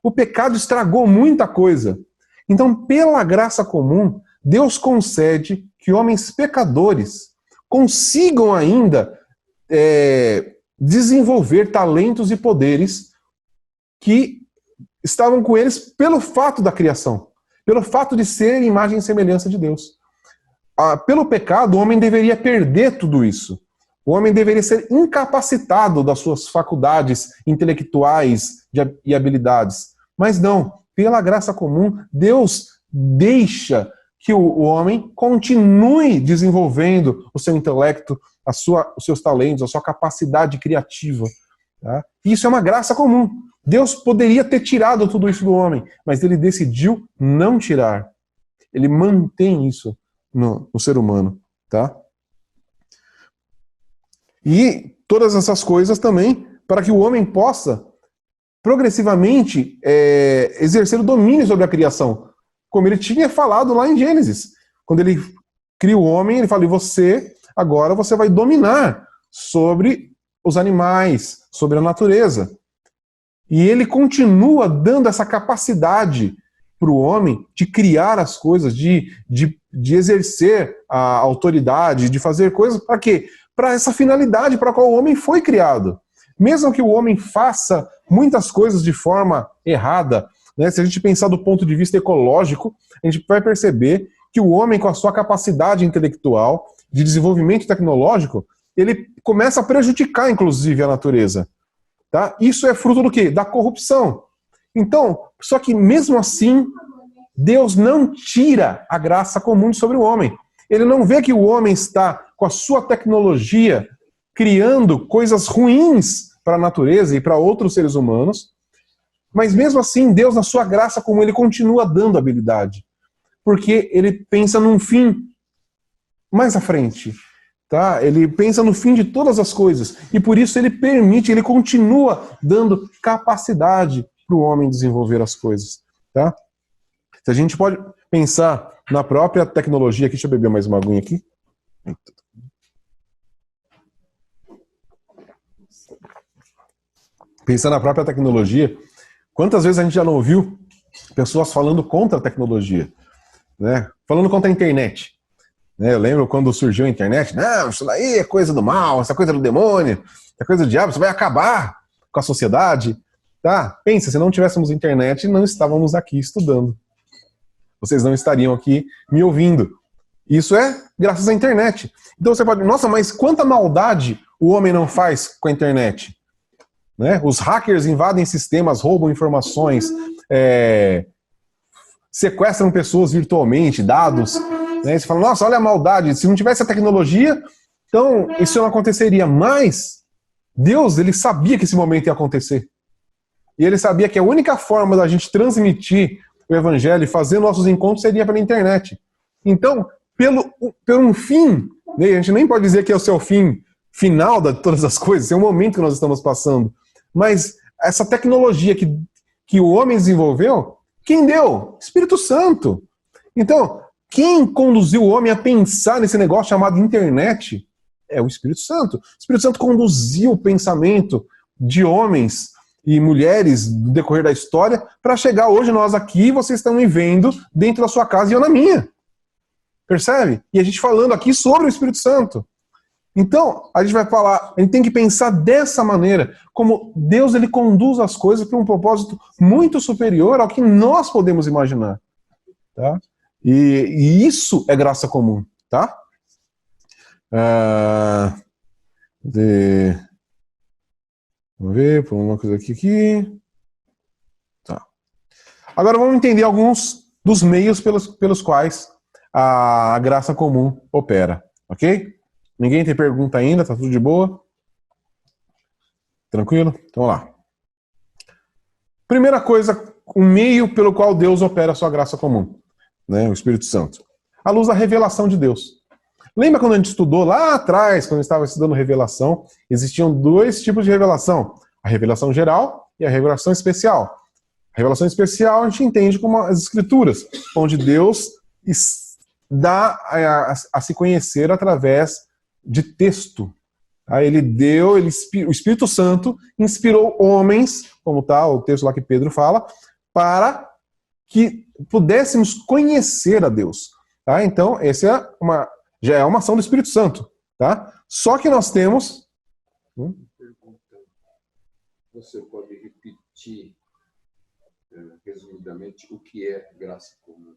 Speaker 1: O pecado estragou muita coisa. Então, pela graça comum, Deus concede que homens pecadores consigam ainda desenvolver talentos e poderes que estavam com eles pelo fato da criação, pelo fato de ser imagem e semelhança de Deus. Pelo pecado, o homem deveria perder tudo isso. O homem deveria ser incapacitado das suas faculdades intelectuais e habilidades. Mas não, pela graça comum, Deus deixa que o homem continue desenvolvendo o seu intelecto, os seus talentos, a sua capacidade criativa. Tá? Isso é uma graça comum. Deus poderia ter tirado tudo isso do homem, mas ele decidiu não tirar. Ele mantém isso no ser humano. Tá? E todas essas coisas também para que o homem possa progressivamente exercer o domínio sobre a criação, como ele tinha falado lá em Gênesis. Quando ele cria o homem, ele fala, e agora você vai dominar sobre os animais, sobre a natureza. E ele continua dando essa capacidade para o homem de criar as coisas, de exercer a autoridade, de fazer coisas para quê? Para essa finalidade para a qual o homem foi criado. Mesmo que o homem faça muitas coisas de forma errada, né, se a gente pensar do ponto de vista ecológico, a gente vai perceber que o homem, com a sua capacidade intelectual, de desenvolvimento tecnológico, ele começa a prejudicar, inclusive, a natureza. Tá? Isso é fruto do quê? Da corrupção. Então, só que mesmo assim, Deus não tira a graça comum sobre o homem. Ele não vê que o homem está, com a sua tecnologia, criando coisas ruins para a natureza e para outros seres humanos, mas mesmo assim, Deus, na sua graça comum, ele continua dando habilidade. Porque ele pensa num fim mais à frente. Tá? Ele pensa no fim de todas as coisas. E por isso ele permite, ele continua dando capacidade para o homem desenvolver as coisas. Tá? Se a gente pode pensar na própria tecnologia aqui, deixa eu beber mais uma aguinha aqui. Pensar na própria tecnologia, quantas vezes a gente já não ouviu pessoas falando contra a tecnologia, né? Falando contra a internet. Eu lembro quando surgiu a internet, não, isso daí é coisa do mal, essa coisa do demônio, é coisa do diabo, isso vai acabar com a sociedade. Tá? Pensa, se não tivéssemos internet, não estávamos aqui estudando. Vocês não estariam aqui me ouvindo. Isso é graças à internet. Então você pode, nossa, mas quanta maldade o homem não faz com a internet? Né? Os hackers invadem sistemas, roubam informações, sequestram pessoas virtualmente, dados. Né? Você fala, nossa, olha a maldade, se não tivesse a tecnologia, então isso não aconteceria. Mas Deus, ele sabia que esse momento ia acontecer. E ele sabia que a única forma da gente transmitir o evangelho e fazer nossos encontros seria pela internet. Então, pelo um fim, né? A gente nem pode dizer que é o seu fim final de todas as coisas, é o momento que nós estamos passando. Mas essa tecnologia que o homem desenvolveu, quem deu? Espírito Santo. Então, quem conduziu o homem a pensar nesse negócio chamado internet é o Espírito Santo. O Espírito Santo conduziu o pensamento de homens e mulheres no decorrer da história para chegar hoje nós aqui, vocês estão me vendo dentro da sua casa e eu na minha. Percebe? E a gente falando aqui sobre o Espírito Santo. Então, a gente vai falar, a gente tem que pensar dessa maneira, como Deus ele conduz as coisas para um propósito muito superior ao que nós podemos imaginar. Tá? E isso é graça comum. Tá? Vamos ver, por uma coisa aqui. Tá. Agora vamos entender alguns dos meios pelos quais a graça comum opera. Ok? Ninguém tem pergunta ainda? Tá tudo de boa? Tranquilo? Então vamos lá. Primeira coisa, o meio pelo qual Deus opera a sua graça comum, né? O Espírito Santo. À luz da revelação de Deus. Lembra quando a gente estudou lá atrás, quando estava estudando revelação, existiam dois tipos de revelação. A revelação geral e a revelação especial. A revelação especial a gente entende como as escrituras, onde Deus dá a se conhecer através de texto. O Espírito Santo inspirou homens, como tá o texto lá que Pedro fala, para que pudéssemos conhecer a Deus. Tá? Então, essa já é uma ação do Espírito Santo. Tá? Só que nós temos...
Speaker 2: Você pode repetir, resumidamente, o que é graça comum?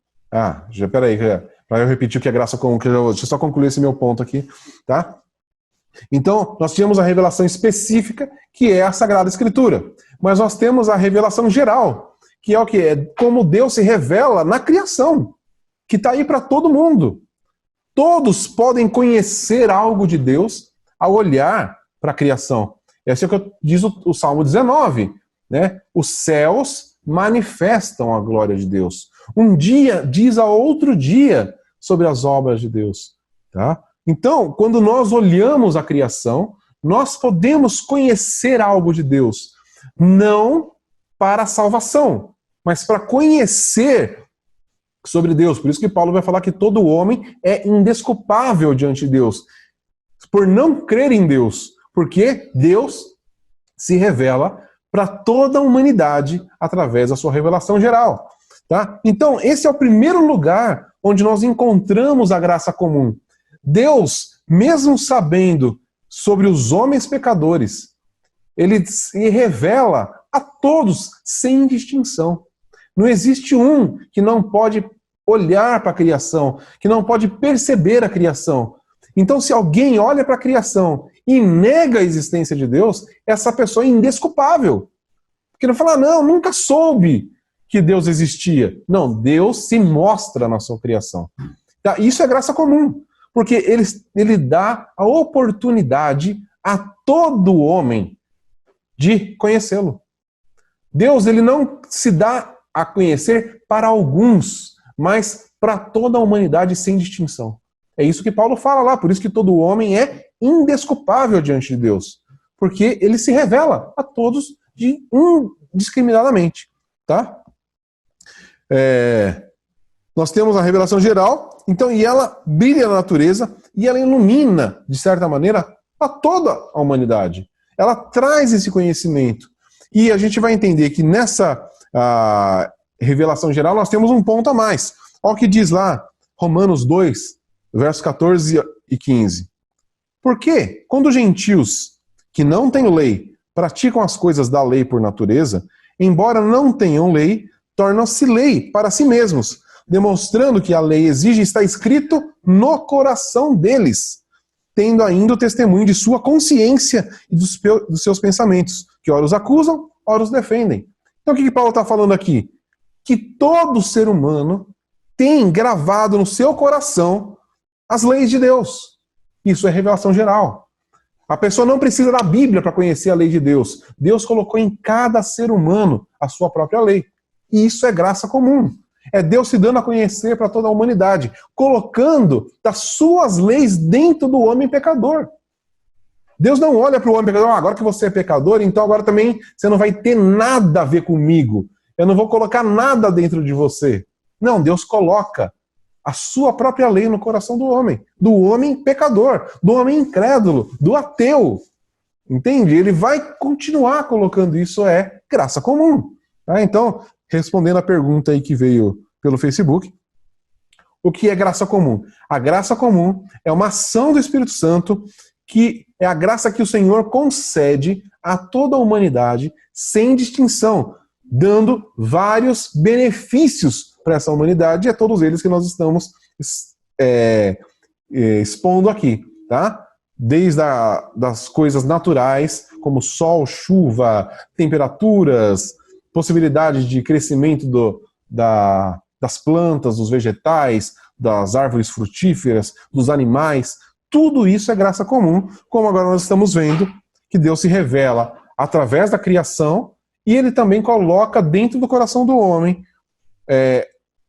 Speaker 1: Peraí, para eu repetir o que é graça comum, deixa eu só concluir esse meu ponto aqui. Tá? Então, nós tínhamos a revelação específica, que é a Sagrada Escritura. Mas nós temos a revelação geral, que é o que? É como Deus se revela na criação, que está aí para todo mundo. Todos podem conhecer algo de Deus ao olhar para a criação. Esse é o que diz o Salmo 19, né? Os céus manifestam a glória de Deus. Um dia diz a outro dia sobre as obras de Deus. Tá? Então, quando nós olhamos a criação, nós podemos conhecer algo de Deus, não para a salvação, mas para conhecer sobre Deus. Por isso que Paulo vai falar que todo homem é indesculpável diante de Deus, por não crer em Deus, porque Deus se revela para toda a humanidade através da sua revelação geral. Tá? Então, esse é o primeiro lugar onde nós encontramos a graça comum. Deus, mesmo sabendo sobre os homens pecadores, ele se revela a todos sem distinção. Não existe um que não pode olhar para a criação, que não pode perceber a criação. Então, se alguém olha para a criação e nega a existência de Deus, essa pessoa é indesculpável. Porque não fala, não, nunca soube que Deus existia. Não, Deus se mostra na sua criação. Tá? Isso é graça comum, porque ele dá a oportunidade a todo homem de conhecê-lo. Deus, ele não se dá a conhecer para alguns, mas para toda a humanidade sem distinção. É isso que Paulo fala lá, por isso que todo homem é indesculpável diante de Deus, porque ele se revela a todos indiscriminadamente. Tá? Nós temos a revelação geral, então, e ela brilha na natureza e ela ilumina, de certa maneira, a toda a humanidade. Ela traz esse conhecimento. E a gente vai entender que nessa revelação geral nós temos um ponto a mais. Olha o que diz lá, Romanos 2, versos 14 e 15. Porque quando os gentios que não têm lei praticam as coisas da lei por natureza, embora não tenham lei, tornam-se lei para si mesmos, demonstrando que a lei exige estar escrito no coração deles, tendo ainda o testemunho de sua consciência e dos seus pensamentos, que ora os acusam, ora os defendem. Então o que Paulo está falando aqui? Que todo ser humano tem gravado no seu coração as leis de Deus. Isso é revelação geral. A pessoa não precisa da Bíblia para conhecer a lei de Deus. Deus colocou em cada ser humano a sua própria lei. E isso é graça comum. É Deus se dando a conhecer para toda a humanidade, colocando as suas leis dentro do homem pecador. Deus não olha para o homem pecador, agora que você é pecador, então agora também você não vai ter nada a ver comigo. Eu não vou colocar nada dentro de você. Não, Deus coloca a sua própria lei no coração do homem pecador, do homem incrédulo, do ateu. Entende? Ele vai continuar colocando isso, é graça comum. Tá? Então, respondendo a pergunta aí que veio pelo Facebook, o que é graça comum? A graça comum é uma ação do Espírito Santo, que é a graça que o Senhor concede a toda a humanidade, sem distinção, dando vários benefícios para essa humanidade, e é todos eles que nós estamos expondo aqui, tá? Desde das coisas naturais, como sol, chuva, temperaturas, possibilidade de crescimento das plantas, dos vegetais, das árvores frutíferas, dos animais, tudo isso é graça comum, como agora nós estamos vendo que Deus se revela através da criação e ele também coloca dentro do coração do homem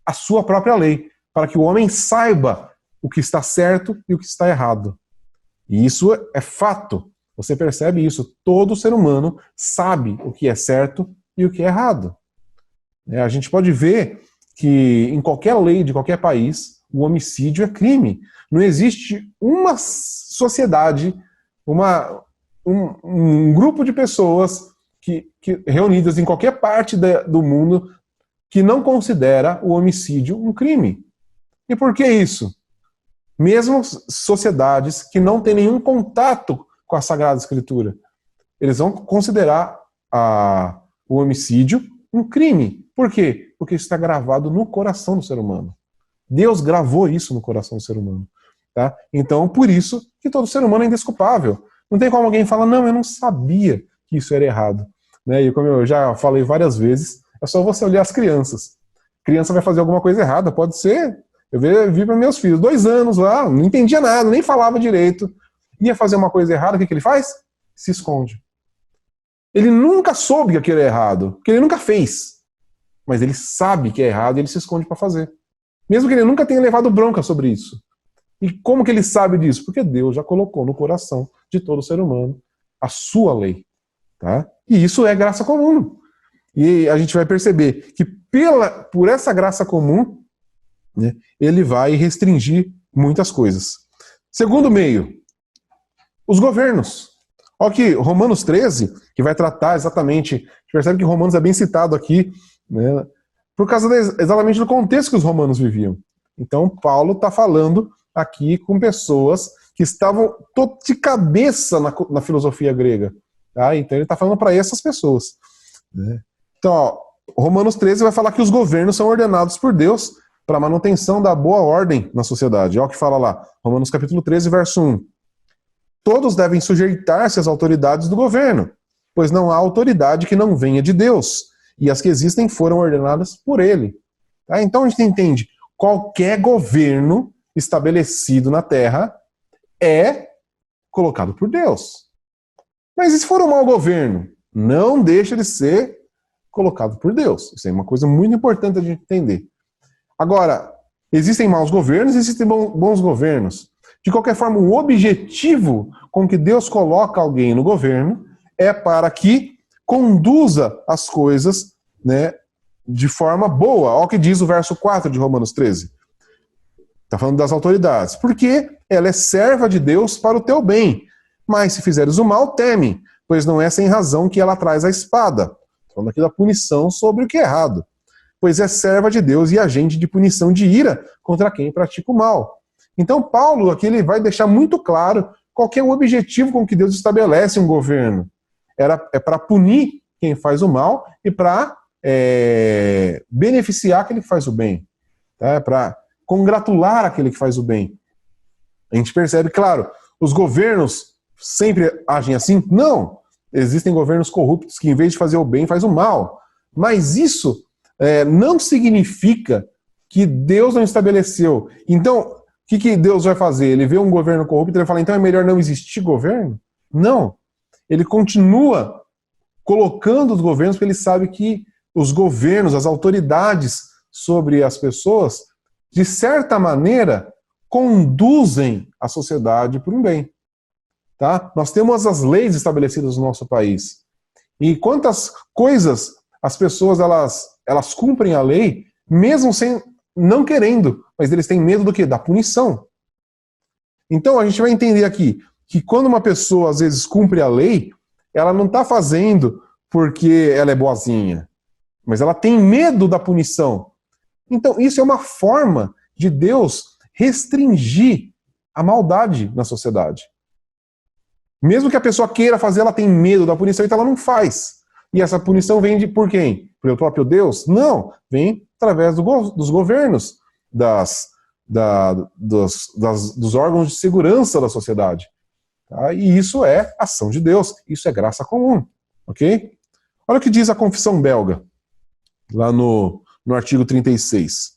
Speaker 1: a sua própria lei, para que o homem saiba o que está certo e o que está errado. E isso é fato. Você percebe isso? Todo ser humano sabe o que é certo e o que é errado. A gente pode ver que em qualquer lei de qualquer país, o homicídio é crime. Não existe uma sociedade, um grupo de pessoas que reunidas em qualquer parte do mundo que não considera o homicídio um crime. E por que isso? Mesmo sociedades que não têm nenhum contato com a Sagrada Escritura, eles vão considerar o homicídio um crime. Por quê? Porque isso está gravado no coração do ser humano. Deus gravou isso no coração do ser humano. Tá? Então, por isso que todo ser humano é indesculpável. Não tem como alguém falar, não, eu não sabia que isso era errado. Né? E como eu já falei várias vezes, é só você olhar as crianças. A criança vai fazer alguma coisa errada, pode ser. Eu vi para meus filhos, 2 anos lá, não entendia nada, nem falava direito. Ia fazer uma coisa errada, o que ele faz? Se esconde. Ele nunca soube que aquilo é errado, porque ele nunca fez. Mas ele sabe que é errado e ele se esconde para fazer. Mesmo que ele nunca tenha levado bronca sobre isso. E como que ele sabe disso? Porque Deus já colocou no coração de todo ser humano a sua lei. Tá? E isso é graça comum. E a gente vai perceber que por essa graça comum, né, ele vai restringir muitas coisas. Segundo meio, os governos. Olha aqui, Romanos 13, que vai tratar exatamente, a gente percebe que Romanos é bem citado aqui, né, por causa exatamente do contexto que os romanos viviam. Então, Paulo está falando aqui com pessoas que estavam de cabeça na filosofia grega. Tá? Então, ele está falando para essas pessoas. Né? Então, ó, Romanos 13 vai falar que os governos são ordenados por Deus para a manutenção da boa ordem na sociedade. Olha o que fala lá, Romanos capítulo 13, verso 1. Todos devem sujeitar-se às autoridades do governo, pois não há autoridade que não venha de Deus, e as que existem foram ordenadas por ele. Tá? Então a gente entende, qualquer governo estabelecido na Terra é colocado por Deus. Mas e se for um mau governo? Não deixa de ser colocado por Deus. Isso é uma coisa muito importante a gente entender. Agora, existem maus governos e existem bons governos. De qualquer forma, o objetivo com que Deus coloca alguém no governo é para que conduza as coisas, né, de forma boa. Olha o que diz o verso 4 de Romanos 13. Está falando das autoridades. Porque ela é serva de Deus para o teu bem. Mas se fizeres o mal, teme, pois não é sem razão que ela traz a espada. Falando aqui da punição sobre o que é errado. Pois é serva de Deus e agente de punição de ira contra quem pratica o mal. Então Paulo aqui ele vai deixar muito claro qual que é o objetivo com que Deus estabelece um governo. É para punir quem faz o mal e para beneficiar aquele que faz o bem. Tá? Para congratular aquele que faz o bem. A gente percebe, claro, os governos sempre agem assim? Não. Existem governos corruptos que, em vez de fazer o bem, faz o mal. Mas isso não significa que Deus não estabeleceu. Então, o que Deus vai fazer? Ele vê um governo corrupto e ele fala, então é melhor não existir governo? Não. Ele continua colocando os governos porque ele sabe que os governos, as autoridades sobre as pessoas, de certa maneira, conduzem a sociedade para um bem. Tá? Nós temos as leis estabelecidas no nosso país. E quantas coisas as pessoas elas cumprem a lei, mesmo não querendo, mas eles têm medo do quê? Da punição. Então a gente vai entender aqui que quando uma pessoa às vezes cumpre a lei, ela não está fazendo porque ela é boazinha, mas ela tem medo da punição. Então isso é uma forma de Deus restringir a maldade na sociedade. Mesmo que a pessoa queira fazer, ela tem medo da punição, então ela não faz. E essa punição vem por quem? Pelo próprio Deus? Não, vem através dos governos, dos órgãos de segurança da sociedade. Tá? E isso é ação de Deus, isso é graça comum. Ok? Olha o que diz a Confissão Belga, lá no artigo 36.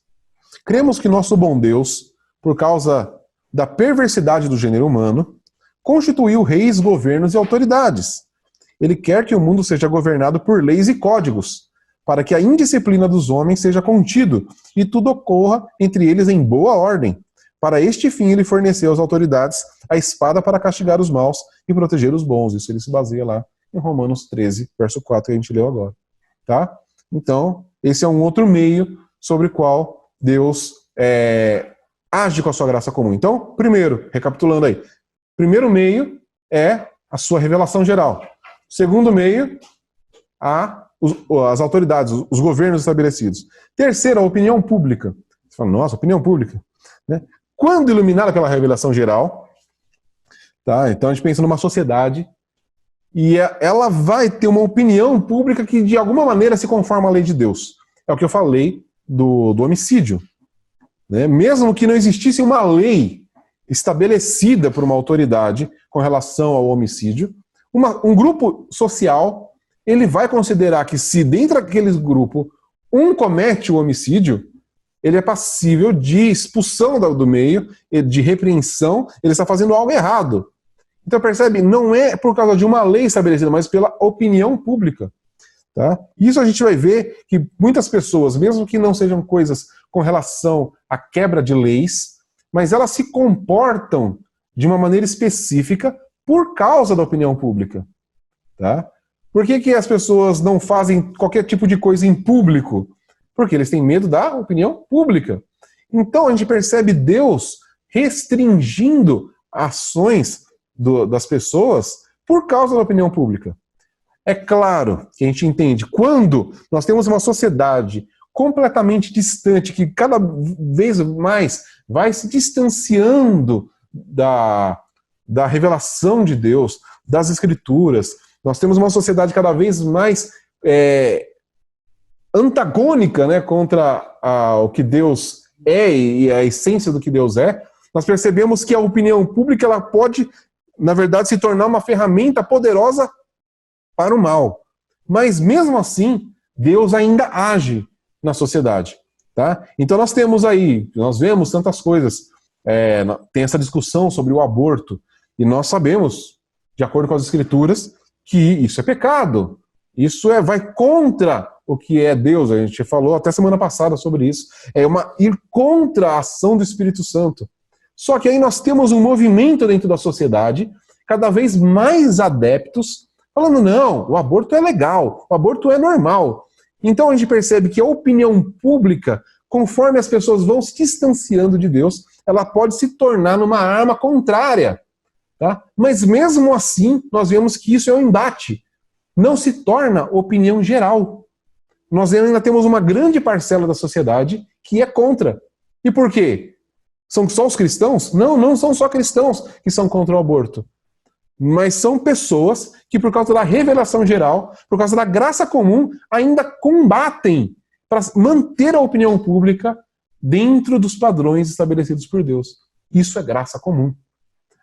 Speaker 1: Cremos que nosso bom Deus, por causa da perversidade do gênero humano, constituiu reis, governos e autoridades. Ele quer que o mundo seja governado por leis e códigos, para que a indisciplina dos homens seja contido e tudo ocorra entre eles em boa ordem. Para este fim ele forneceu às autoridades a espada para castigar os maus e proteger os bons. Isso ele se baseia lá em Romanos 13, verso 4, que a gente leu agora. Tá? Então, esse é um outro meio sobre o qual Deus age com a sua graça comum. Então, primeiro, recapitulando aí, primeiro meio é a sua revelação geral. Segundo meio, as autoridades, os governos estabelecidos. Terceiro, a opinião pública. Você fala, nossa, opinião pública. Né? Quando iluminada pela revelação geral, tá? Então a gente pensa numa sociedade e ela vai ter uma opinião pública que de alguma maneira se conforma à lei de Deus. É o que eu falei do homicídio. Né? Mesmo que não existisse uma lei estabelecida por uma autoridade com relação ao homicídio, um grupo social, ele vai considerar que se dentro daquele grupo um comete o homicídio, ele é passível de expulsão do meio, de repreensão, ele está fazendo algo errado. Então percebe, não é por causa de uma lei estabelecida, mas pela opinião pública. Tá? Isso a gente vai ver que muitas pessoas, mesmo que não sejam coisas com relação à quebra de leis, mas elas se comportam de uma maneira específica por causa da opinião pública. Tá? Por que as pessoas não fazem qualquer tipo de coisa em público? Porque eles têm medo da opinião pública. Então a gente percebe Deus restringindo ações das pessoas por causa da opinião pública. É claro que a gente entende, quando nós temos uma sociedade completamente distante, que cada vez mais vai se distanciando da revelação de Deus, das Escrituras, nós temos uma sociedade cada vez mais antagônica, né, contra o que Deus é e a essência do que Deus é, nós percebemos que a opinião pública ela pode, na verdade, se tornar uma ferramenta poderosa para o mal. Mas mesmo assim, Deus ainda age na sociedade. Tá? Então nós vemos tantas coisas, tem essa discussão sobre o aborto, e nós sabemos, de acordo com as Escrituras, que isso é pecado. Isso vai contra o que é Deus. A gente falou até semana passada sobre isso. Ir contra a ação do Espírito Santo. Só que aí nós temos um movimento dentro da sociedade, cada vez mais adeptos, falando, não, o aborto é legal, o aborto é normal. Então a gente percebe que a opinião pública, conforme as pessoas vão se distanciando de Deus, ela pode se tornar numa arma contrária. Tá? Mas mesmo assim, nós vemos que isso é um embate. Não se torna opinião geral. Nós ainda temos uma grande parcela da sociedade que é contra. E por quê? São só os cristãos? Não, não são só cristãos que são contra o aborto. Mas são pessoas que, por causa da revelação geral, por causa da graça comum, ainda combatem para manter a opinião pública dentro dos padrões estabelecidos por Deus. Isso é graça comum.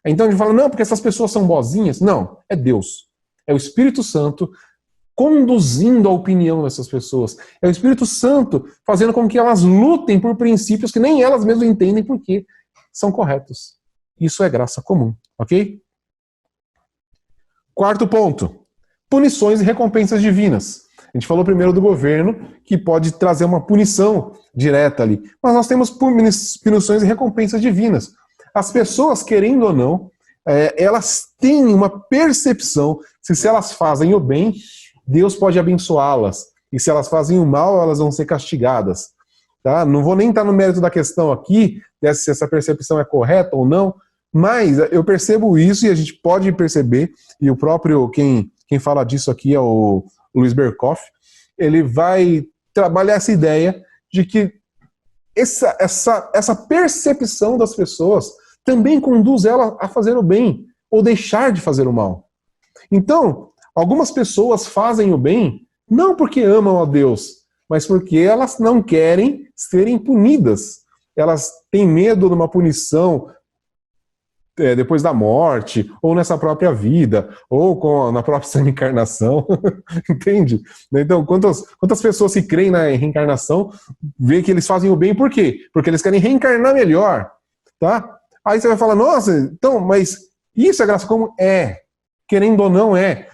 Speaker 1: Então a gente fala, não, porque essas pessoas são boazinhas. Não, é Deus. É o Espírito Santo conduzindo a opinião dessas pessoas. É o Espírito Santo fazendo com que elas lutem por princípios que nem elas mesmas entendem porque são corretos. Isso é graça comum, ok? Quarto ponto, punições e recompensas divinas. A gente falou primeiro do governo, que pode trazer uma punição direta ali. Mas nós temos punições e recompensas divinas. As pessoas, querendo ou não, elas têm uma percepção que se elas fazem o bem, Deus pode abençoá-las. E se elas fazem o mal, elas vão ser castigadas. Tá? Não vou nem entrar no mérito da questão aqui, se essa percepção é correta ou não, mas eu percebo isso e a gente pode perceber, e o próprio, quem fala disso aqui é o Luiz Berkoff, ele vai trabalhar essa ideia de que essa percepção das pessoas também conduz ela a fazer o bem, ou deixar de fazer o mal. Então, algumas pessoas fazem o bem, não porque amam a Deus, mas porque elas não querem serem punidas. Elas têm medo de uma punição depois da morte, ou nessa própria vida, ou na própria reencarnação, entende? Então, quantas pessoas que creem na reencarnação, vê que eles fazem o bem, por quê? Porque eles querem reencarnar melhor, tá? Aí você vai falar, nossa, então, mas isso é graça comum? É, querendo ou não é.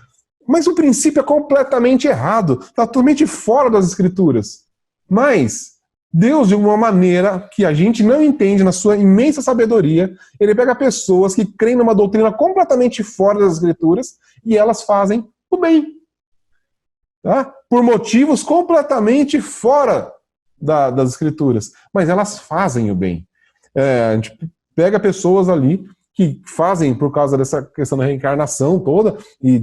Speaker 1: Mas o princípio é completamente errado, está totalmente fora das Escrituras. Mas Deus, de uma maneira que a gente não entende, na sua imensa sabedoria, ele pega pessoas que creem numa doutrina completamente fora das Escrituras e elas fazem o bem. Tá? Por motivos completamente fora das Escrituras. Mas elas fazem o bem. A gente pega pessoas ali que fazem por causa dessa questão da reencarnação toda e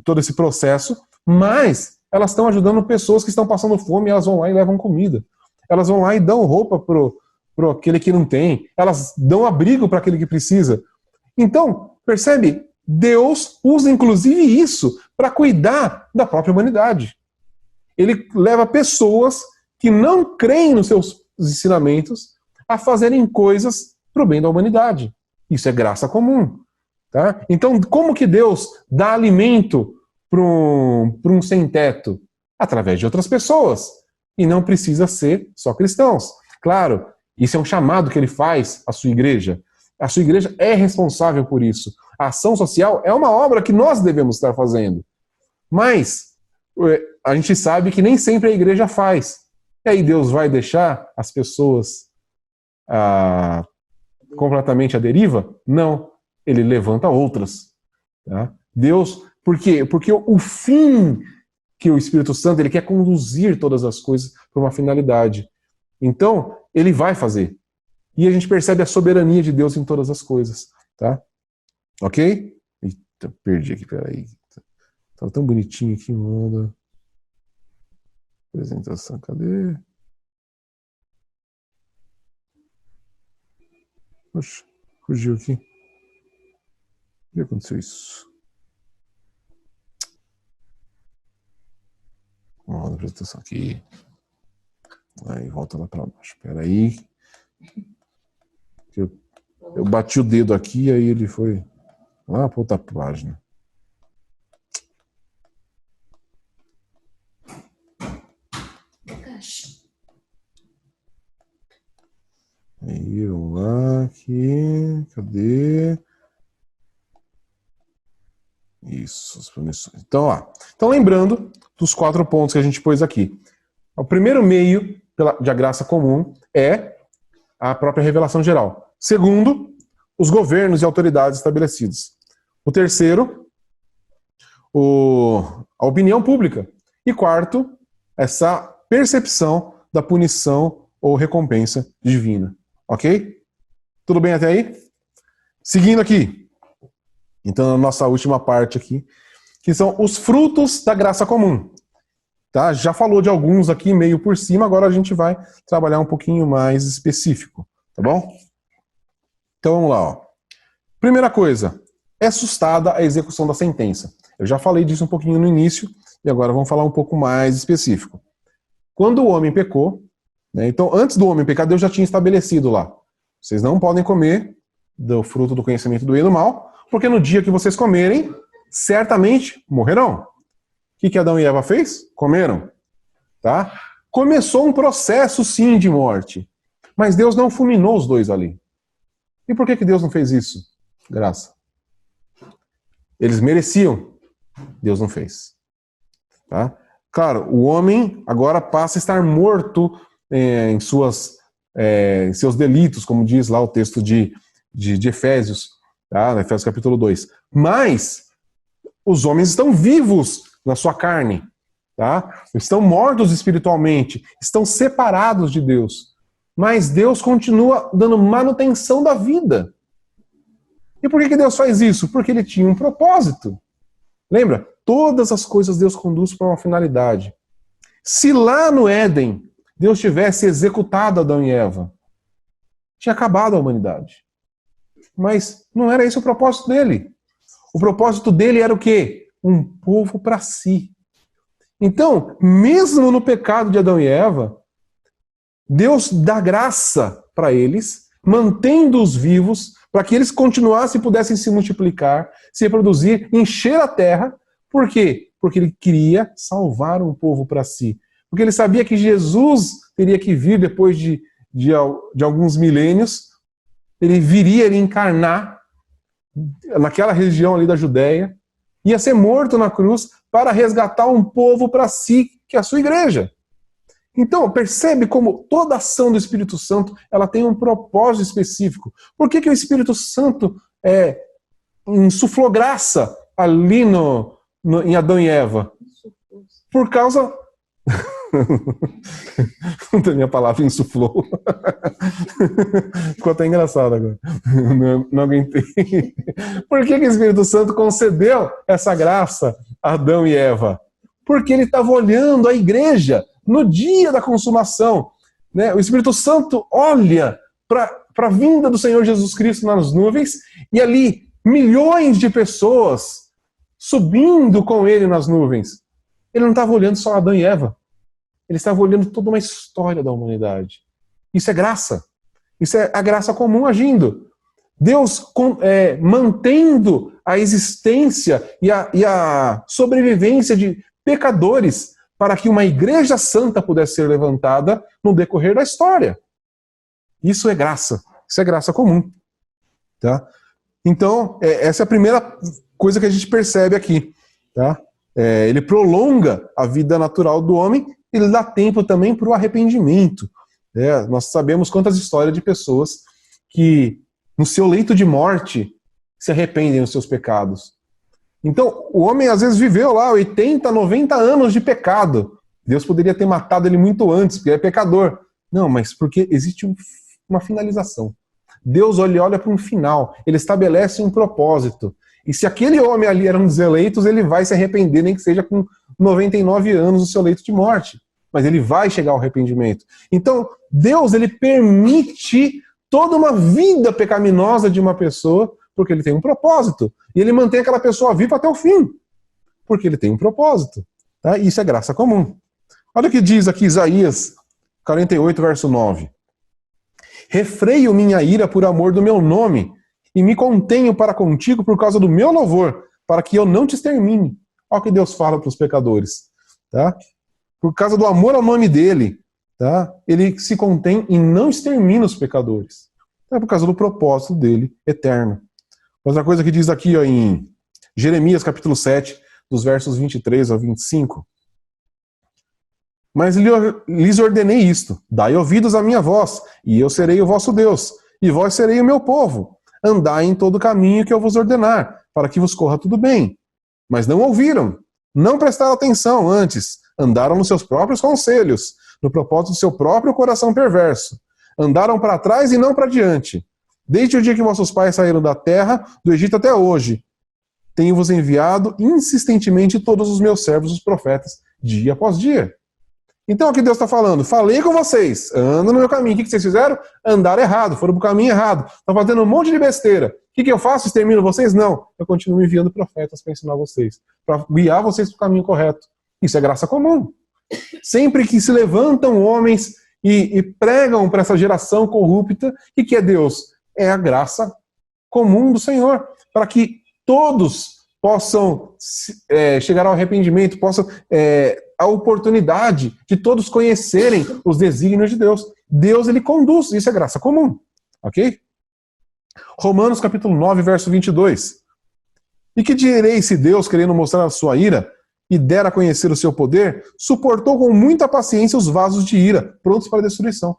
Speaker 1: todo esse processo, mas elas estão ajudando pessoas que estão passando fome e elas vão lá e levam comida. Elas vão lá e dão roupa pro aquele que não tem. Elas dão abrigo para aquele que precisa. Então, percebe? Deus usa inclusive isso para cuidar da própria humanidade. Ele leva pessoas que não creem nos seus ensinamentos a fazerem coisas para o bem da humanidade. Isso é graça comum. Tá? Então, como que Deus dá alimento para um sem-teto? Através de outras pessoas. E não precisa ser só cristãos. Claro, isso é um chamado que ele faz à sua igreja. A sua igreja é responsável por isso. A ação social é uma obra que nós devemos estar fazendo. Mas a gente sabe que nem sempre a igreja faz. E aí Deus vai deixar as pessoas completamente à deriva? Não. Ele levanta outras. Tá? Deus, por quê? Porque o fim que o Espírito Santo ele quer conduzir todas as coisas para uma finalidade. Então, ele vai fazer. E a gente percebe a soberania de Deus em todas as coisas. Tá? Ok? Eita, perdi aqui, peraí. Tava tão bonitinho aqui, manda. Apresentação, cadê? Poxa, fugiu aqui. Por que aconteceu isso? Vamos lá na apresentação aqui. Aí, volta lá para baixo. Espera aí. Eu bati o dedo aqui, aí ele foi lá para outra página. Aí, vamos lá, aqui. Cadê? Isso, as punições. Então, ó. Então, lembrando dos 4 pontos que a gente pôs aqui. O primeiro meio de graça comum é a própria revelação geral. Segundo, os governos e autoridades estabelecidos. O terceiro, a opinião pública. E quarto, essa percepção da punição ou recompensa divina. Ok? Tudo bem até aí? Seguindo aqui. Então, a nossa última parte aqui, que são os frutos da graça comum. Tá? Já falou de alguns aqui meio por cima, agora a gente vai trabalhar um pouquinho mais específico, tá bom? Então vamos lá, ó. Primeira coisa, é sustada a execução da sentença. Eu já falei disso um pouquinho no início, e agora vamos falar um pouco mais específico. Quando o homem pecou, né, então antes do homem pecar, Deus já tinha estabelecido lá. Vocês não podem comer do fruto do conhecimento do bem e do mal, porque no dia que vocês comerem, certamente morrerão. O que Adão e Eva fez? Comeram. Tá? Começou um processo, sim, de morte. Mas Deus não fulminou os dois ali. E por que Deus não fez isso? Graça. Eles mereciam. Deus não fez. Tá? Claro, o homem agora passa a estar morto em seus delitos, como diz lá o texto de Efésios, tá? Efésios capítulo 2. Mas os homens estão vivos na sua carne, tá? Estão mortos espiritualmente, estão separados de Deus. Mas Deus continua dando manutenção da vida. E por que Deus faz isso? Porque ele tinha um propósito. Lembra? Todas as coisas Deus conduz para uma finalidade. Se lá no Éden Deus tivesse executado Adão e Eva, tinha acabado a humanidade. Mas não era esse o propósito dele. O propósito dele era o quê? Um povo para si. Então, mesmo no pecado de Adão e Eva, Deus dá graça para eles, mantendo-os vivos, para que eles continuassem e pudessem se multiplicar, se reproduzir, encher a terra. Por quê? Porque ele queria salvar um povo para si. Porque ele sabia que Jesus teria que vir depois de alguns milênios, ele viria, ele encarnar naquela região ali da Judéia, ia ser morto na cruz para resgatar um povo para si, que é a sua igreja. Então, percebe como toda ação do Espírito Santo ela tem um propósito específico. Por que o Espírito Santo insuflou graça ali em Adão e Eva? Por causa... A minha palavra insuflou. Ficou até engraçado agora. Não aguentei. Por que o Espírito Santo concedeu essa graça a Adão e Eva? Porque ele estava olhando a igreja no dia da consumação. Né? O Espírito Santo olha para a vinda do Senhor Jesus Cristo nas nuvens e ali milhões de pessoas subindo com ele nas nuvens. Ele não estava olhando só Adão e Eva. Ele estava olhando toda uma história da humanidade. Isso é graça. Isso é a graça comum agindo. Deus mantendo a existência e a sobrevivência de pecadores para que uma igreja santa pudesse ser levantada no decorrer da história. Isso é graça. Isso é graça comum. Tá? Então, essa é a primeira coisa que a gente percebe aqui. Tá? Ele prolonga a vida natural do homem, ele dá tempo também para o arrependimento. Nós sabemos quantas histórias de pessoas que, no seu leito de morte, se arrependem dos seus pecados. Então, o homem às vezes viveu lá 80, 90 anos de pecado. Deus poderia ter matado ele muito antes, porque ele é pecador. Não, mas porque existe uma finalização. Deus olha para um final, ele estabelece um propósito. E se aquele homem ali era um dos eleitos, ele vai se arrepender, nem que seja com 99 anos no seu leito de morte. Mas ele vai chegar ao arrependimento. Então, Deus, ele permite toda uma vida pecaminosa de uma pessoa, porque ele tem um propósito. E ele mantém aquela pessoa viva até o fim, porque ele tem um propósito. Tá? E isso é graça comum. Olha o que diz aqui Isaías 48, verso 9. Refreio minha ira por amor do meu nome, e me contenho para contigo por causa do meu louvor, para que eu não te extermine. Olha o que Deus fala para os pecadores. Tá? Por causa do amor ao nome dele, tá? Ele se contém e não extermina os pecadores. É por causa do propósito dele eterno. Outra coisa que diz aqui em Jeremias capítulo 7, dos versos 23 ao 25. Mas lhes ordenei isto: dai ouvidos à minha voz, e eu serei o vosso Deus, e vós serei o meu povo. Andai em todo o caminho que eu vos ordenar, para que vos corra tudo bem. Mas não ouviram, não prestaram atenção, antes andaram nos seus próprios conselhos, no propósito do seu próprio coração perverso. Andaram para trás e não para diante. Desde o dia que vossos pais saíram da terra, do Egito até hoje, tenho-vos enviado insistentemente todos os meus servos, os profetas, dia após dia. Então aqui Deus está falando: falei com vocês, andam no meu caminho. O que vocês fizeram? Andaram errado, foram para o caminho errado. Estão fazendo um monte de besteira. O que eu faço? Extermino vocês? Não. Eu continuo enviando profetas para ensinar vocês, para guiar vocês para o caminho correto. Isso é graça comum. Sempre que se levantam homens e pregam para essa geração corrupta, o que é Deus? É a graça comum do Senhor, para que todos possam chegar ao arrependimento, possam a oportunidade de todos conhecerem os desígnios de Deus. Deus, ele conduz, isso é graça comum. Ok? Romanos capítulo 9, verso 22. E que direi se Deus, querendo mostrar a sua ira, e der a conhecer o seu poder, suportou com muita paciência os vasos de ira, prontos para a destruição.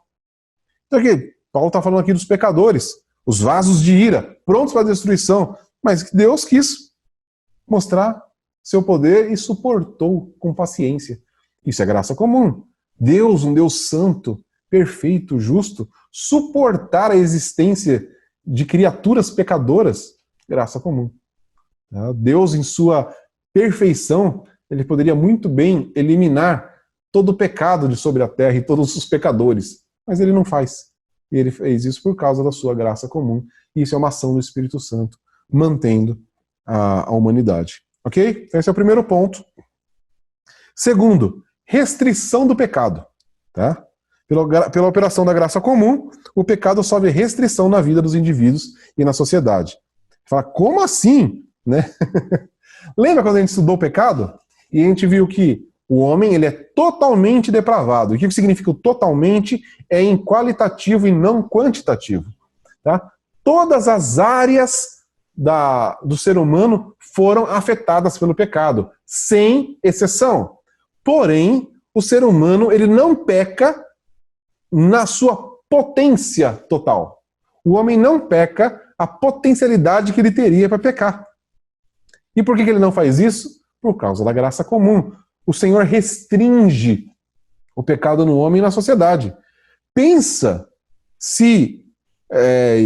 Speaker 1: Então aqui, Paulo está falando aqui dos pecadores, os vasos de ira, prontos para a destruição, mas Deus quis mostrar seu poder e suportou com paciência. Isso é graça comum. Deus, um Deus santo, perfeito, justo, suportar a existência de criaturas pecadoras, graça comum. Deus, em sua perfeição, ele poderia muito bem eliminar todo o pecado de sobre a terra e todos os pecadores, mas ele não faz. E ele fez isso por causa da sua graça comum. E isso é uma ação do Espírito Santo, mantendo a humanidade. Ok? Esse é o primeiro ponto. Segundo, restrição do pecado. Tá? Pela operação da graça comum, o pecado sofre restrição na vida dos indivíduos e na sociedade. Fala, como assim? Né? Lembra quando a gente estudou o pecado? E a gente viu que o homem ele é totalmente depravado. E o que significa totalmente? É em qualitativo e não quantitativo. Tá? Todas as áreas do ser humano foram afetadas pelo pecado, sem exceção. Porém, o ser humano ele não peca na sua potência total. O homem não peca a potencialidade que ele teria para pecar. E por que ele não faz isso? Por causa da graça comum. O Senhor restringe o pecado no homem e na sociedade. Pensa se...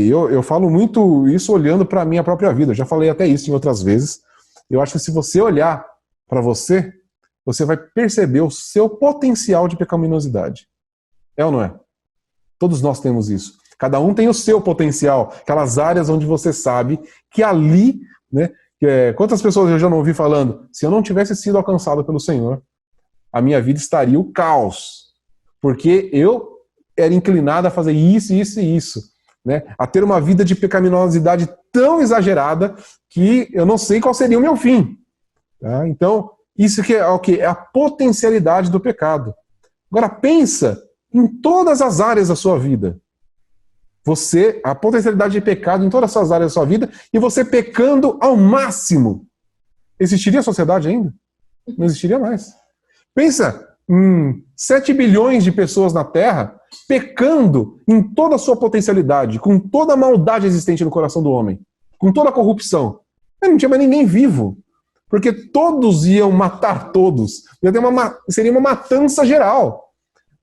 Speaker 1: eu falo muito isso olhando para a minha própria vida. Eu já falei até isso em outras vezes. Eu acho que se você olhar para você, você vai perceber o seu potencial de pecaminosidade. É ou não é? Todos nós temos isso. Cada um tem o seu potencial. Aquelas áreas onde você sabe que ali... né, quantas pessoas eu já não ouvi falando, se eu não tivesse sido alcançado pelo Senhor, a minha vida estaria o caos. Porque eu era inclinado a fazer isso, isso e isso. né, a ter uma vida de pecaminosidade tão exagerada que eu não sei qual seria o meu fim. Tá? Então, isso que é o quê? É a potencialidade do pecado. Agora, pensa em todas as áreas da sua vida. A potencialidade de pecado em todas essas áreas da sua vida, e você pecando ao máximo. Existiria sociedade ainda? Não existiria mais. Pensa em 7 bilhões de pessoas na Terra pecando em toda a sua potencialidade, com toda a maldade existente no coração do homem, com toda a corrupção. Não tinha mais ninguém vivo, porque todos iam matar todos. Seria uma matança geral.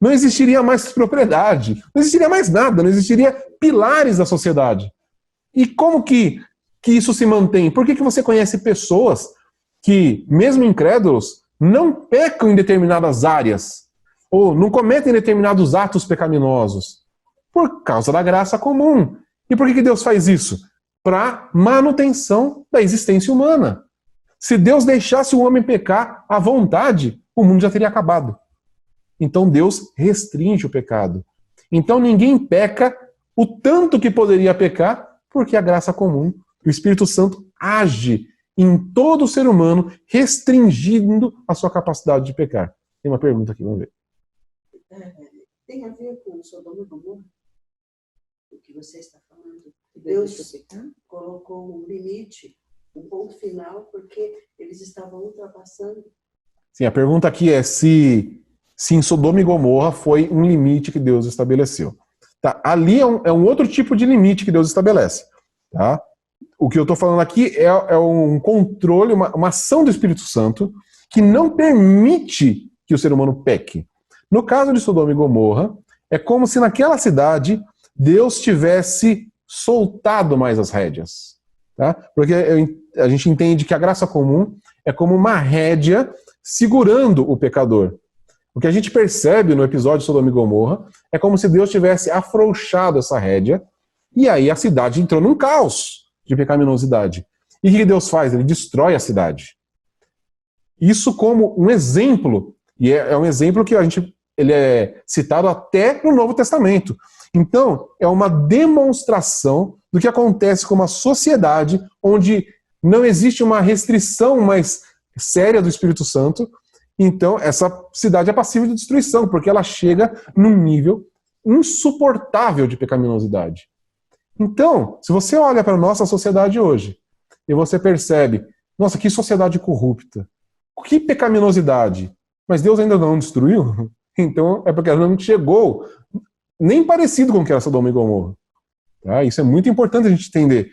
Speaker 1: Não existiria mais propriedade, não existiria mais nada, não existiria pilares da sociedade. E como que isso se mantém? Por que você conhece pessoas que, mesmo incrédulos, não pecam em determinadas áreas, ou não cometem determinados atos pecaminosos? Por causa da graça comum. E por que Deus faz isso? Para manutenção da existência humana. Se Deus deixasse o homem pecar à vontade, o mundo já teria acabado. Então Deus restringe o pecado. Então ninguém peca o tanto que poderia pecar, porque a graça comum, o Espírito Santo, age em todo o ser humano, restringindo a sua capacidade de pecar. Tem uma pergunta aqui, vamos ver.
Speaker 3: Tem a ver com Sodoma e Gomorra? O que você está falando? Deus colocou um limite, um ponto final, porque eles estavam ultrapassando.
Speaker 1: Sim, a pergunta aqui é se em Sodoma e Gomorra foi um limite que Deus estabeleceu. Tá? Ali é um outro tipo de limite que Deus estabelece. Tá? O que eu estou falando aqui é um controle, uma ação do Espírito Santo que não permite que o ser humano peque. No caso de Sodoma e Gomorra, é como se naquela cidade Deus tivesse soltado mais as rédeas. Tá? Porque a gente entende que a graça comum é como uma rédea segurando o pecador. O que a gente percebe no episódio de Sodoma e Gomorra é como se Deus tivesse afrouxado essa rédea, e aí a cidade entrou num caos de pecaminosidade. E o que Deus faz? Ele destrói a cidade. Isso como um exemplo, e é um exemplo que ele é citado até no Novo Testamento. Então, é uma demonstração do que acontece com uma sociedade onde não existe uma restrição mais séria do Espírito Santo. Então, essa cidade é passível de destruição, porque ela chega num nível insuportável de pecaminosidade. Então, se você olha para a nossa sociedade hoje, e você percebe, nossa, que sociedade corrupta, que pecaminosidade, mas Deus ainda não destruiu? Então, é porque ela não chegou nem parecido com o que era Sodoma e Gomorra. Tá? Isso é muito importante a gente entender.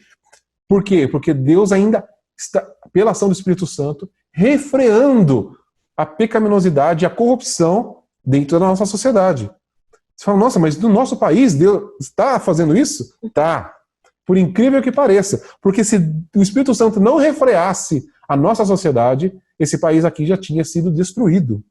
Speaker 1: Por quê? Porque Deus ainda está, pela ação do Espírito Santo, refreando a pecaminosidade e a corrupção dentro da nossa sociedade. Você fala, nossa, mas no nosso país Deus está fazendo isso? Tá. Por incrível que pareça. Porque se o Espírito Santo não refreasse a nossa sociedade, esse país aqui já tinha sido destruído.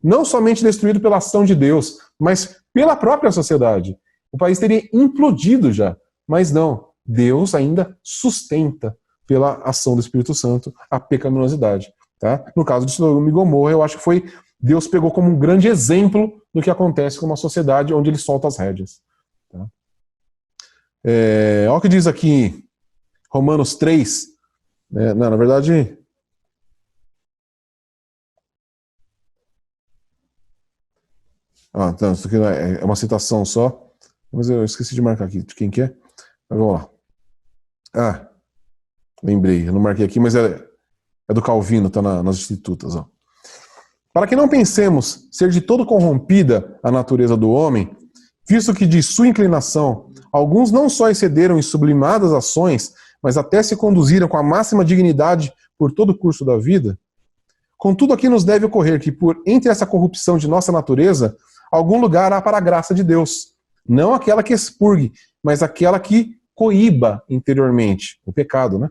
Speaker 1: Não somente destruído pela ação de Deus, mas pela própria sociedade. O país teria implodido já. Mas não, Deus ainda sustenta, pela ação do Espírito Santo, a pecaminosidade. Tá? No caso de Sodoma e Gomorra, eu acho que Deus pegou como um grande exemplo do que acontece com uma sociedade onde ele solta as rédeas. Tá? Olha o que diz aqui Romanos 3. Não, na verdade... Então, isso aqui é uma citação só, mas eu esqueci de marcar aqui de quem que é. Mas vamos lá. Lembrei, eu não marquei aqui, mas é do Calvino, está nas Institutas. Ó. Para que não pensemos ser de todo corrompida a natureza do homem, visto que de sua inclinação alguns não só excederam em sublimadas ações, mas até se conduziram com a máxima dignidade por todo o curso da vida, contudo aqui nos deve ocorrer que por entre essa corrupção de nossa natureza, algum lugar há para a graça de Deus, não aquela que expurgue, mas aquela que coíba interiormente, o pecado, né?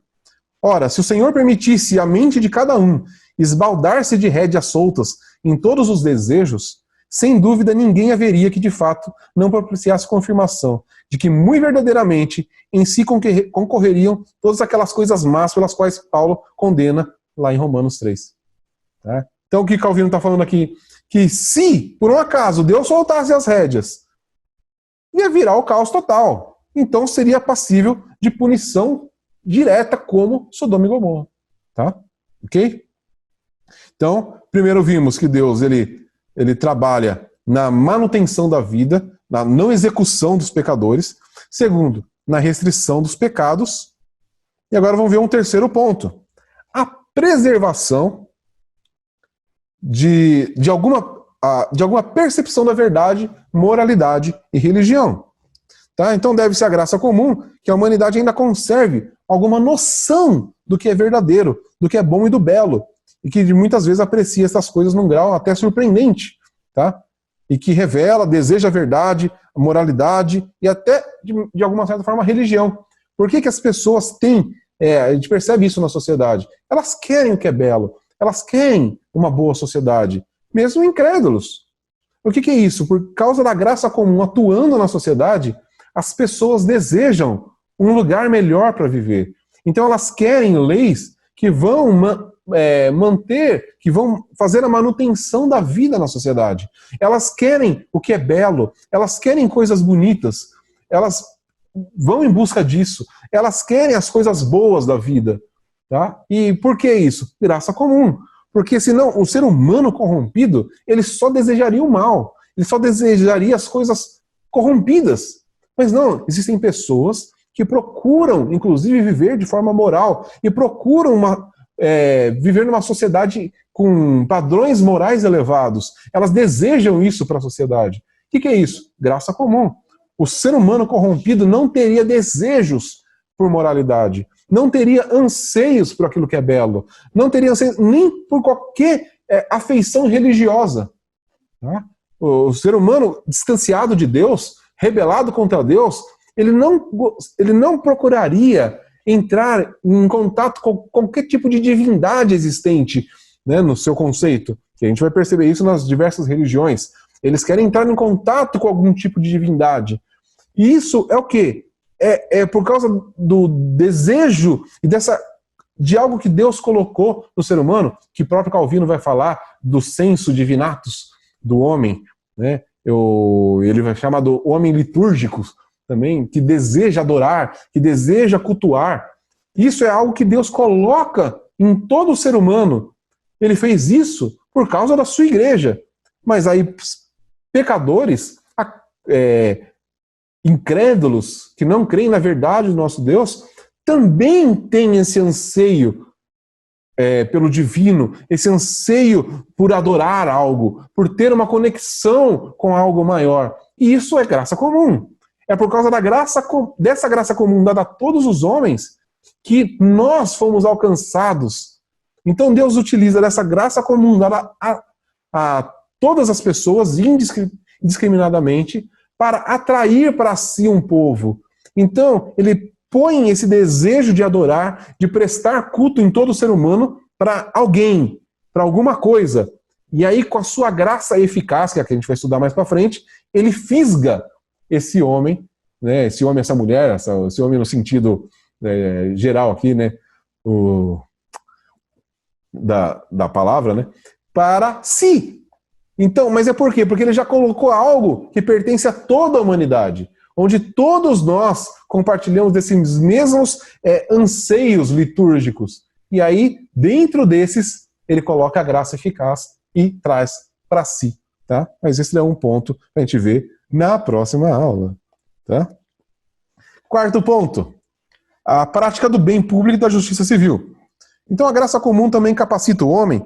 Speaker 1: Ora, se o Senhor permitisse a mente de cada um esbaldar-se de rédeas soltas em todos os desejos, sem dúvida ninguém haveria que de fato não propiciasse confirmação de que muito verdadeiramente em si concorreriam todas aquelas coisas más pelas quais Paulo condena lá em Romanos 3. Tá? Então o que Calvino está falando aqui? Que se, por um acaso, Deus soltasse as rédeas, ia virar o caos total. então seria passível de punição direta como Sodoma e Gomorra. Tá? Ok? Então, primeiro vimos que Deus ele trabalha na manutenção da vida, na não execução dos pecadores. Segundo, na restrição dos pecados. E agora vamos ver um terceiro ponto. A preservação de alguma percepção da verdade, moralidade e religião. Tá? Então deve-se à graça comum que a humanidade ainda conserve alguma noção do que é verdadeiro, do que é bom e do belo, e que muitas vezes aprecia essas coisas num grau até surpreendente, tá? E que revela, deseja a verdade, a moralidade e até, de alguma certa forma, a religião. Por que as pessoas têm, a gente percebe isso na sociedade, elas querem o que é belo, elas querem uma boa sociedade, mesmo incrédulos. O que é isso? Por causa da graça comum atuando na sociedade, as pessoas desejam um lugar melhor para viver. Então elas querem leis que vão manter, que vão fazer a manutenção da vida na sociedade. Elas querem o que é belo, elas querem coisas bonitas, elas vão em busca disso, elas querem as coisas boas da vida. Tá? E por que isso? Graça comum. Porque senão o ser humano corrompido, ele só desejaria o mal, ele só desejaria as coisas corrompidas. Mas não, existem pessoas que procuram, inclusive, viver de forma moral e procuram viver numa sociedade com padrões morais elevados. Elas desejam isso para a sociedade. O que é isso? Graça comum. O ser humano corrompido não teria desejos por moralidade, não teria anseios por aquilo que é belo, não teria anseios nem por qualquer afeição religiosa. Tá? O ser humano distanciado de Deus, rebelado contra Deus, ele não procuraria entrar em contato com qualquer tipo de divindade existente, né, no seu conceito. Que a gente vai perceber isso nas diversas religiões. Eles querem entrar em contato com algum tipo de divindade. E isso é o quê? É por causa do desejo e de algo que Deus colocou no ser humano, que o próprio Calvino vai falar do senso divinatus do homem, né? Ele vai chamar do homem litúrgico também, que deseja adorar, que deseja cultuar. Isso é algo que Deus coloca em todo o ser humano. Ele fez isso por causa da sua igreja. Mas aí, pecadores, incrédulos, que não creem na verdade do nosso Deus, também têm esse anseio pelo divino, esse anseio por adorar algo, por ter uma conexão com algo maior. E isso é graça comum. É por causa dessa graça comum dada a todos os homens que nós fomos alcançados. Então Deus utiliza dessa graça comum dada a todas as pessoas indiscriminadamente para atrair para si um povo. Então ele põe esse desejo de adorar, de prestar culto em todo ser humano para alguém, para alguma coisa. E aí, com a sua graça eficaz, que é a que a gente vai estudar mais para frente, ele fisga esse homem, né, essa mulher, esse homem no sentido geral aqui, né, da palavra, né, para si. Então, mas é por quê? Porque ele já colocou algo que pertence a toda a humanidade, onde todos nós compartilhamos desses mesmos anseios litúrgicos. E aí, dentro desses, ele coloca a graça eficaz e traz para si. Tá? Mas esse é um ponto para a gente ver na próxima aula. Tá? Quarto ponto, a prática do bem público e da justiça civil. Então a graça comum também capacita o homem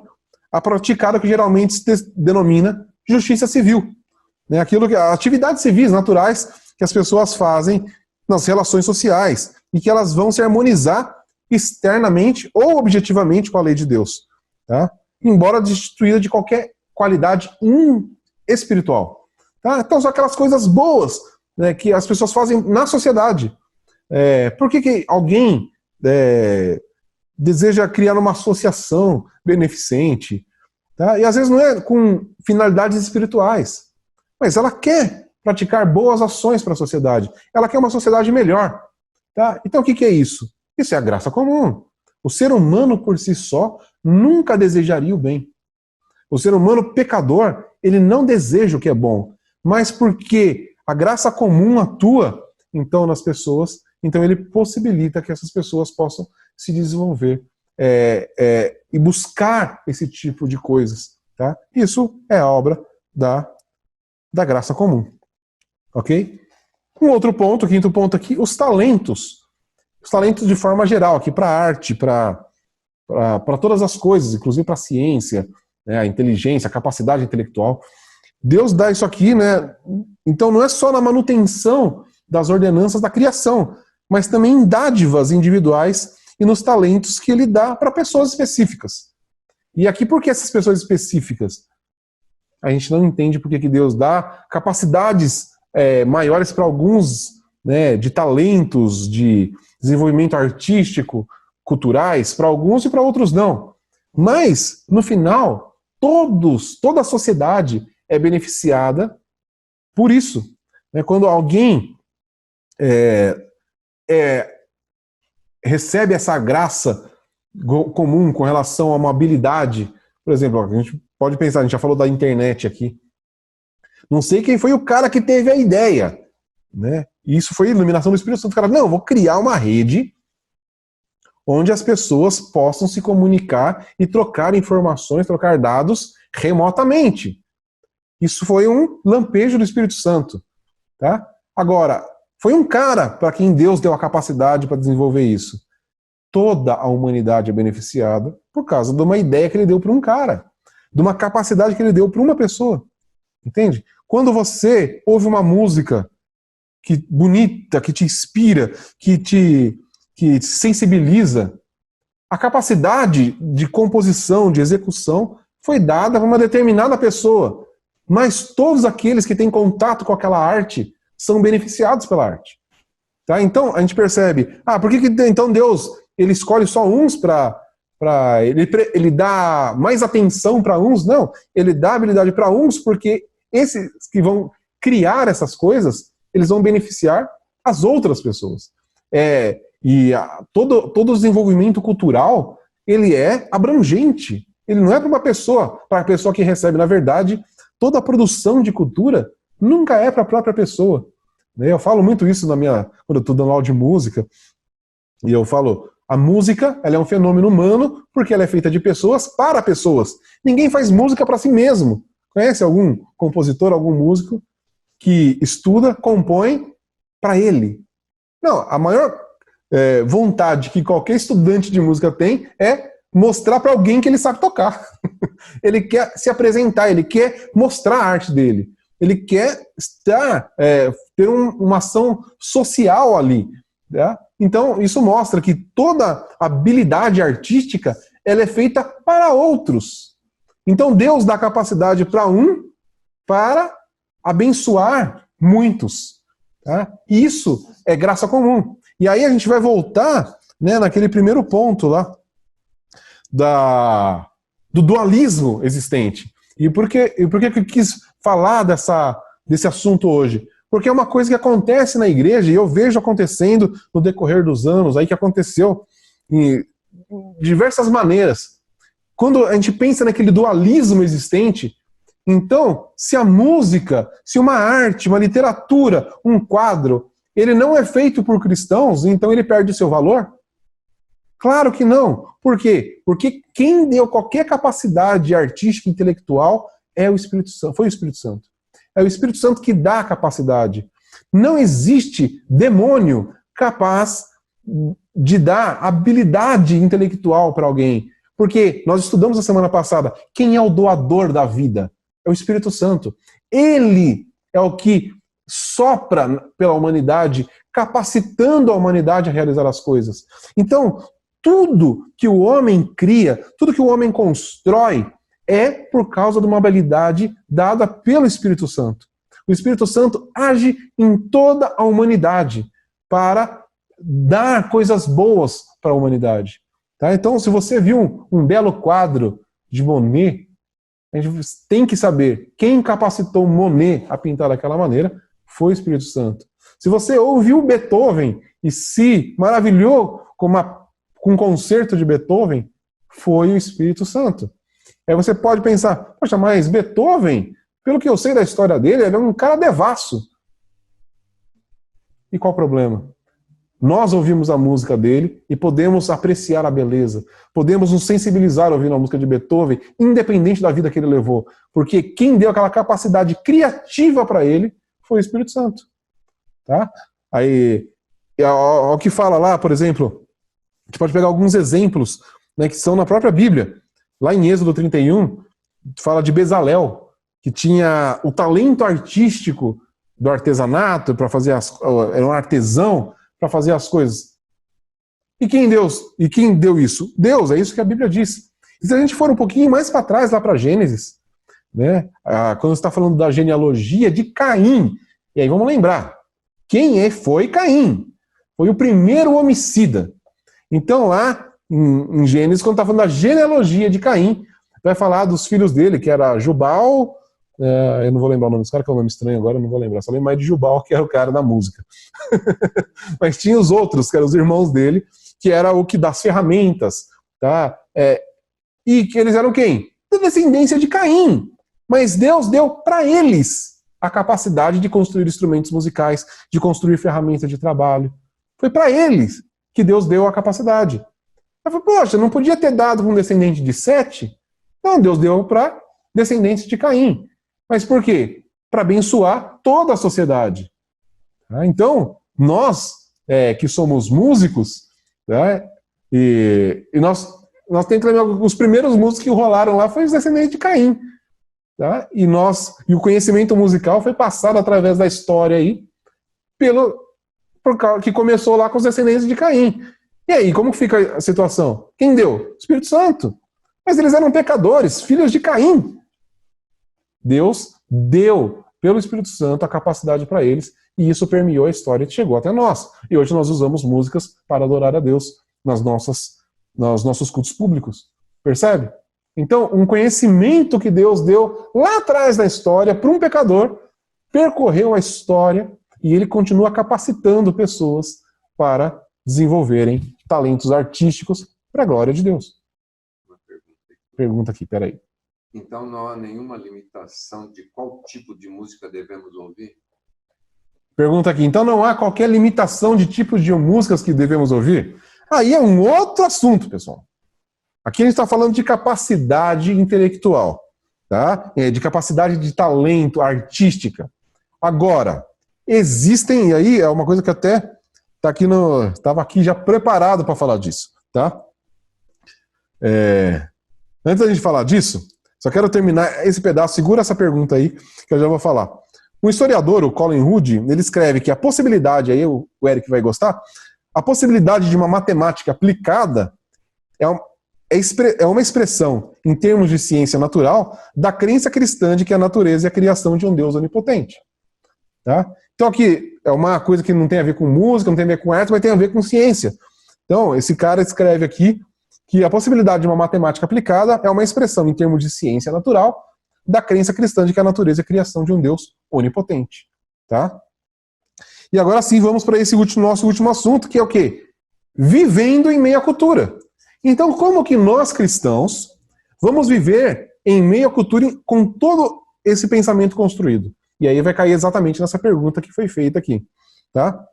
Speaker 1: a praticar o que geralmente se denomina justiça civil. Né? Atividades civis naturais que as pessoas fazem nas relações sociais e que elas vão se harmonizar externamente ou objetivamente com a lei de Deus. Tá? Embora destituída de qualquer qualidade espiritual. Tá? Então são aquelas coisas boas, né, que as pessoas fazem na sociedade. Por que alguém deseja criar uma associação beneficente? Tá? E às vezes não é com finalidades espirituais, mas ela quer praticar boas ações para a sociedade. Ela quer uma sociedade melhor. Tá? Então o que é isso? Isso é a graça comum. O ser humano por si só nunca desejaria o bem. O ser humano pecador, ele não deseja o que é bom, mas porque a graça comum atua, então nas pessoas, então ele possibilita que essas pessoas possam se desenvolver e buscar esse tipo de coisas. Tá? Isso é a obra da graça comum. Ok? Um outro ponto, quinto ponto aqui, os talentos. Os talentos de forma geral, aqui para a arte, para todas as coisas, inclusive para a ciência, né, a inteligência, a capacidade intelectual. Deus dá isso aqui, né? Então não é só na manutenção das ordenanças da criação, mas também em dádivas individuais e nos talentos que ele dá para pessoas específicas. E aqui, por que essas pessoas específicas? A gente não entende por que Deus dá capacidades maiores para alguns, né, de talentos, de desenvolvimento artístico, culturais, para alguns e para outros não. Mas, no final, toda a sociedade é beneficiada por isso. Quando alguém recebe essa graça comum com relação a uma habilidade, por exemplo, a gente pode pensar, a gente já falou da internet aqui. Não sei quem foi o cara que teve a ideia, né? E isso foi a iluminação do Espírito Santo. O cara, não, vou criar uma rede onde as pessoas possam se comunicar e trocar informações, trocar dados remotamente. Isso foi um lampejo do Espírito Santo. Tá? Agora, foi um cara para quem Deus deu a capacidade para desenvolver isso. Toda a humanidade é beneficiada por causa de uma ideia que ele deu para um cara, de uma capacidade que ele deu para uma pessoa. Entende? Quando você ouve uma música bonita, que te inspira, que te sensibiliza, a capacidade de composição, de execução, foi dada para uma determinada pessoa. Mas todos aqueles que têm contato com aquela arte são beneficiados pela arte. Tá? Então, a gente percebe, por que então Deus ele escolhe só uns ele dá mais atenção para uns? Não, ele dá habilidade para uns porque esses que vão criar essas coisas, eles vão beneficiar as outras pessoas. Todo o desenvolvimento cultural, ele é abrangente. Ele não é para a pessoa que recebe. Na verdade, toda a produção de cultura nunca é para a própria pessoa. Eu falo muito isso quando eu estou dando aula de música, e eu falo, a música ela é um fenômeno humano porque ela é feita de pessoas para pessoas. Ninguém faz música para si mesmo. Conhece algum compositor, algum músico que estuda, compõe para ele? Não, a maior vontade que qualquer estudante de música tem é mostrar para alguém que ele sabe tocar. Ele quer se apresentar, ele quer mostrar a arte dele. Ele quer ter uma ação social ali. Tá? Então, isso mostra que toda habilidade artística ela é feita para outros. Então, Deus dá capacidade para abençoar muitos. Tá? Isso é graça comum. E aí a gente vai voltar, né, naquele primeiro ponto lá do dualismo existente. E por que eu quis falar desse assunto hoje? Porque é uma coisa que acontece na igreja, e eu vejo acontecendo no decorrer dos anos, aí que aconteceu de diversas maneiras. Quando a gente pensa naquele dualismo existente, então, se a música, se uma arte, uma literatura, um quadro, ele não é feito por cristãos, então ele perde o seu valor? Claro que não. Por quê? Porque quem deu qualquer capacidade artística e intelectual foi o Espírito Santo. É o Espírito Santo que dá a capacidade. Não existe demônio capaz de dar habilidade intelectual para alguém. Porque nós estudamos na semana passada, quem é o doador da vida? É o Espírito Santo. Ele é o que sopra pela humanidade, capacitando a humanidade a realizar as coisas. Então, tudo que o homem cria, tudo que o homem constrói, é por causa de uma habilidade dada pelo Espírito Santo. O Espírito Santo age em toda a humanidade para dar coisas boas para a humanidade. Tá? Então, se você viu um belo quadro de Monet, a gente tem que saber quem capacitou Monet a pintar daquela maneira foi o Espírito Santo. Se você ouviu Beethoven e se maravilhou com um concerto de Beethoven, foi o Espírito Santo. Aí você pode pensar, poxa, mas Beethoven, pelo que eu sei da história dele, ele é um cara devasso. E qual o problema? Nós ouvimos a música dele e podemos apreciar a beleza. Podemos nos sensibilizar ouvindo a música de Beethoven, independente da vida que ele levou. Porque quem deu aquela capacidade criativa para ele foi o Espírito Santo. Tá? Aí, ao que fala lá, por exemplo, a gente pode pegar alguns exemplos, né, que são na própria Bíblia. Lá em Êxodo 31, fala de Bezalel, que tinha o talento artístico do artesanato, para fazer era um artesão para fazer as coisas. E quem deu isso? Deus, é isso que a Bíblia diz. E se a gente for um pouquinho mais para trás, lá para Gênesis, né, quando está falando da genealogia de Caim, e aí vamos lembrar, quem foi Caim? Foi o primeiro homicida. Então lá em Gênesis, quando está falando da genealogia de Caim, vai falar dos filhos dele, que era Jubal, eu não vou lembrar o nome desse cara, que é um nome estranho agora, eu não vou lembrar, só lembro mais de Jubal, que era o cara da música. Mas tinha os outros, que eram os irmãos dele, que era o que das ferramentas, tá? E que eles eram quem? Da descendência de Caim. Mas Deus deu para eles a capacidade de construir instrumentos musicais, de construir ferramentas de trabalho. Foi para eles que Deus deu a capacidade. Eu falei, poxa, não podia ter dado para um descendente de Sete? Não, Deus deu para descendentes de Caim. Mas por quê? Para abençoar toda a sociedade. Então, nós que somos músicos, né, e nós temos que lembrar que os primeiros músicos que rolaram lá foram os descendentes de Caim. Tá? E o conhecimento musical foi passado através da história aí, que começou lá com os descendentes de Caim. E aí, como fica a situação? Quem deu? O Espírito Santo. Mas eles eram pecadores, filhos de Caim. Deus deu, pelo Espírito Santo, a capacidade para eles, e isso permeou a história e chegou até nós. E hoje nós usamos músicas para adorar a Deus nos nossos cultos públicos. Percebe? Então, um conhecimento que Deus deu lá atrás da história para um pecador, percorreu a história e ele continua capacitando pessoas para desenvolverem talentos artísticos para a glória de Deus.
Speaker 2: Uma
Speaker 1: pergunta aqui, peraí.
Speaker 2: Então não há nenhuma limitação de qual tipo de música devemos ouvir?
Speaker 1: Pergunta aqui, então não há qualquer limitação de tipos de músicas que devemos ouvir? Aí é um outro assunto, pessoal. Aqui a gente está falando de capacidade intelectual, tá? De capacidade de talento, artística. Agora, existem, e aí é uma coisa que até estava aqui já preparado para falar disso, tá? Antes da gente falar disso, só quero terminar esse pedaço, segura essa pergunta aí, que eu já vou falar. O historiador, o Colin Hood, ele escreve que a possibilidade, aí o Eric vai gostar, a possibilidade de uma matemática aplicada é uma expressão, em termos de ciência natural, da crença cristã de que a natureza é a criação de um Deus onipotente. Tá? Então aqui é uma coisa que não tem a ver com música, não tem a ver com arte, mas tem a ver com ciência. Então esse cara escreve aqui que a possibilidade de uma matemática aplicada é uma expressão, em termos de ciência natural, da crença cristã de que a natureza é a criação de um Deus onipotente. Tá? E agora sim, vamos para esse nosso último assunto, que é o quê? Vivendo em meio à cultura. Então, como que nós, cristãos, vamos viver em meio à cultura com todo esse pensamento construído? E aí vai cair exatamente nessa pergunta que foi feita aqui. Tá?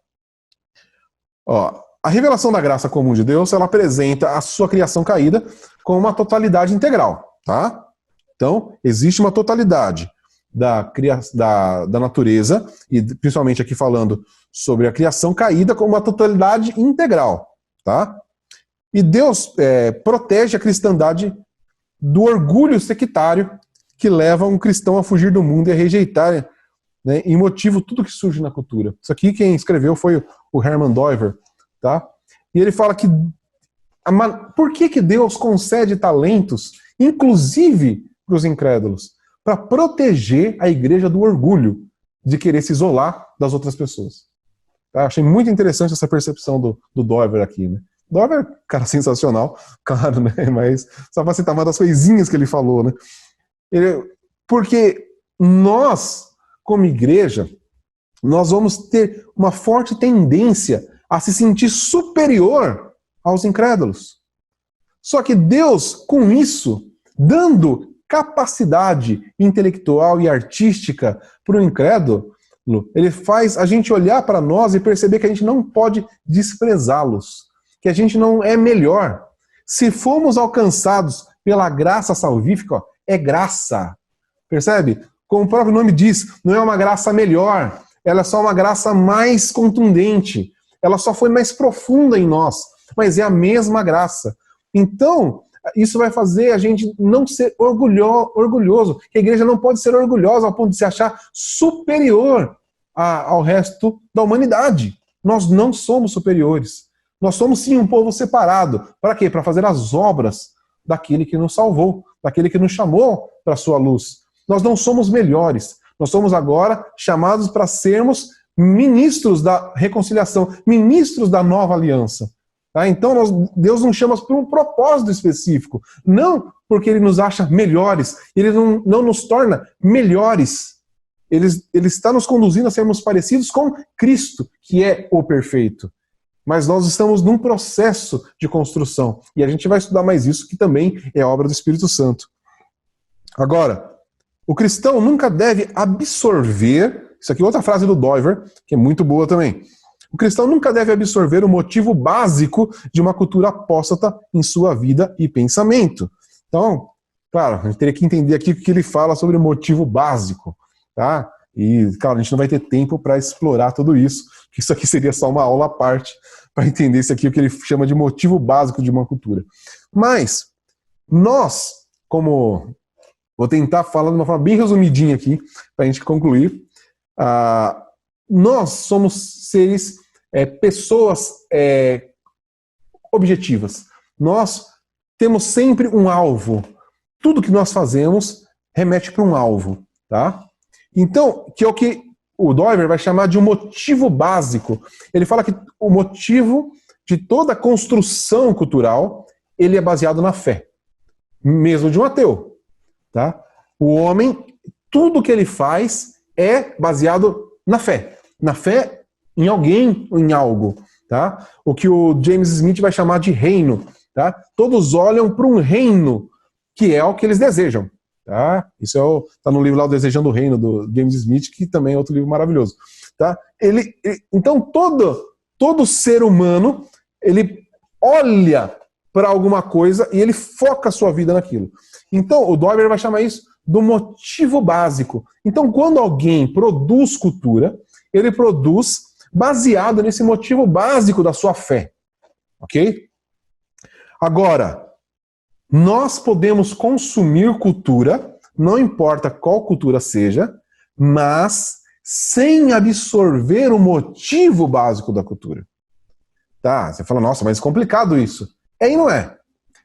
Speaker 1: Ó, a revelação da graça comum de Deus, ela apresenta a sua criação caída como uma totalidade integral. Tá? Então, existe uma totalidade da natureza, e principalmente aqui falando sobre a criação caída como uma totalidade integral. Tá? E Deus protege a cristandade do orgulho sectário que leva um cristão a fugir do mundo e a rejeitar, né, em motivo tudo que surge na cultura. Isso aqui quem escreveu foi o Herman Dover. Tá? E ele fala que por que Deus concede talentos, inclusive para os incrédulos? Para proteger a igreja do orgulho de querer se isolar das outras pessoas. Tá? Achei muito interessante essa percepção do Dover aqui, né? Dover, cara, sensacional, claro, né? Mas só para citar uma das coisinhas que ele falou, né? Porque nós, como igreja, nós vamos ter uma forte tendência a se sentir superior aos incrédulos. Só que Deus, com isso, dando capacidade intelectual e artística para o incrédulo, Ele faz a gente olhar para nós e perceber que a gente não pode desprezá-los, que a gente não é melhor. Se fomos alcançados pela graça salvífica, é graça. Percebe? Como o próprio nome diz, não é uma graça melhor, ela é só uma graça mais contundente. Ela só foi mais profunda em nós, mas é a mesma graça. Então, isso vai fazer a gente não ser orgulhoso, que a igreja não pode ser orgulhosa ao ponto de se achar superior ao resto da humanidade. Nós não somos superiores. Nós somos sim um povo separado. Para quê? Para fazer as obras daquele que nos salvou, daquele que nos chamou para a sua luz. Nós não somos melhores. Nós somos agora chamados para sermos ministros da reconciliação, ministros da nova aliança. Tá? Então Deus nos chama por um propósito específico, não porque Ele nos acha melhores, Ele não nos torna melhores. Ele está nos conduzindo a sermos parecidos com Cristo, que é o perfeito. Mas nós estamos num processo de construção, e a gente vai estudar mais isso, que também é obra do Espírito Santo. Agora, o cristão nunca deve absorver, isso aqui é outra frase do Dover, que é muito boa também. O cristão nunca deve absorver o motivo básico de uma cultura apóstata em sua vida e pensamento. Então, claro, a gente teria que entender aqui o que ele fala sobre o motivo básico, tá? E, claro, a gente não vai ter tempo para explorar tudo isso, que isso aqui seria só uma aula à parte para entender isso aqui, o que ele chama de motivo básico de uma cultura. Mas, nós, como... Vou tentar falar de uma forma bem resumidinha aqui, para a gente concluir. Nós somos seres, pessoas objetivas. Nós temos sempre um alvo. Tudo que nós fazemos remete para um alvo. Tá? Então, que é o que o Dover vai chamar de um motivo básico. Ele fala que o motivo de toda a construção cultural, ele é baseado na fé. Mesmo de um ateu. Tá? O homem, tudo que ele faz é baseado na fé. Na fé em alguém ou em algo. Tá? O que o James Smith vai chamar de reino. Tá? Todos olham para um reino que é o que eles desejam. Tá? Isso está no livro lá, o Desejando o Reino, do James Smith, que também é outro livro maravilhoso. Tá? Então todo ser humano, ele olha para alguma coisa e ele foca a sua vida naquilo. Então, o Dover vai chamar isso do motivo básico. Então, quando alguém produz cultura, ele produz baseado nesse motivo básico da sua fé. Ok? Agora, nós podemos consumir cultura, não importa qual cultura seja, mas sem absorver o motivo básico da cultura. Tá? Você fala, nossa, mas é complicado isso. É e não é.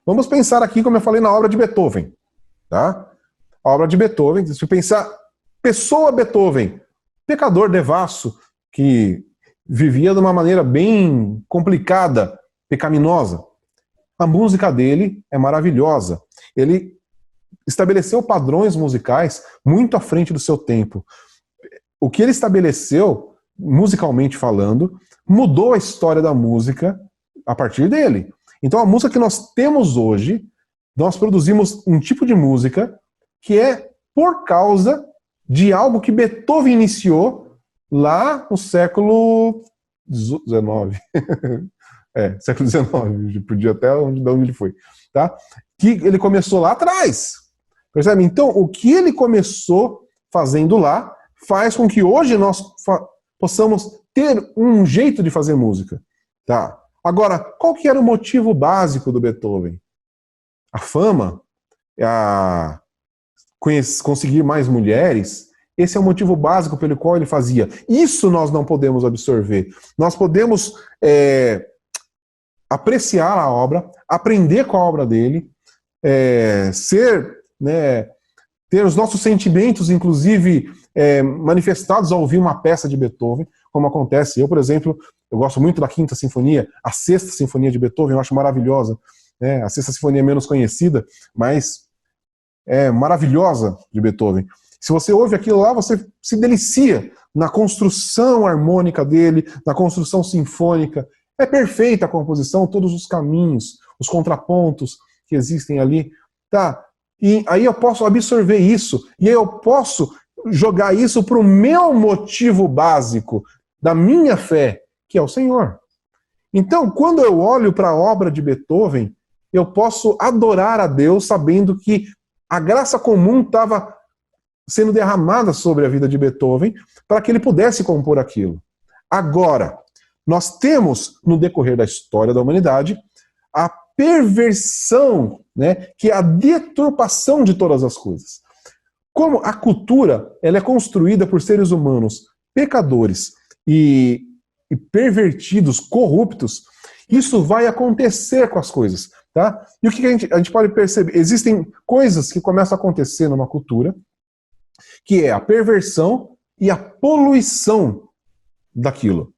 Speaker 1: Vamos pensar aqui, como eu falei, na obra de Beethoven. Tá? A obra de Beethoven, se você pensar, pessoa Beethoven, pecador devasso, que vivia de uma maneira bem complicada, pecaminosa. A música dele é maravilhosa. Ele estabeleceu padrões musicais muito à frente do seu tempo. O que ele estabeleceu, musicalmente falando, mudou a história da música a partir dele. Então a música que nós temos hoje, nós produzimos um tipo de música que é por causa de algo que Beethoven iniciou lá no século XIX. Século XIX, podia até de onde ele foi. Tá? Que ele começou lá atrás. Percebe? Então, o que ele começou fazendo lá faz com que hoje nós possamos ter um jeito de fazer música. Tá? Agora, qual que era o motivo básico do Beethoven? A fama? Conseguir mais mulheres? Esse é o motivo básico pelo qual ele fazia. Isso nós não podemos absorver. Nós podemos apreciar a obra, aprender com a obra dele, ter os nossos sentimentos, inclusive, manifestados ao ouvir uma peça de Beethoven, como acontece. Eu, por exemplo, eu gosto muito da Quinta Sinfonia, a Sexta Sinfonia de Beethoven, eu acho maravilhosa. A Sexta Sinfonia é menos conhecida, mas é maravilhosa de Beethoven. Se você ouve aquilo lá, você se delicia na construção harmônica dele, na construção sinfônica. É perfeita a composição, todos os caminhos, os contrapontos que existem ali. Tá? E aí eu posso absorver isso, e aí eu posso jogar isso para o meu motivo básico da minha fé, que é o Senhor. Então, quando eu olho para a obra de Beethoven, eu posso adorar a Deus sabendo que a graça comum estava sendo derramada sobre a vida de Beethoven para que ele pudesse compor aquilo. Agora, nós temos, no decorrer da história da humanidade, a perversão, né, que é a deturpação de todas as coisas. Como a cultura ela é construída por seres humanos pecadores e pervertidos, corruptos, isso vai acontecer com as coisas. Tá? E o que a gente pode perceber? Existem coisas que começam a acontecer numa cultura, que é a perversão e a poluição daquilo.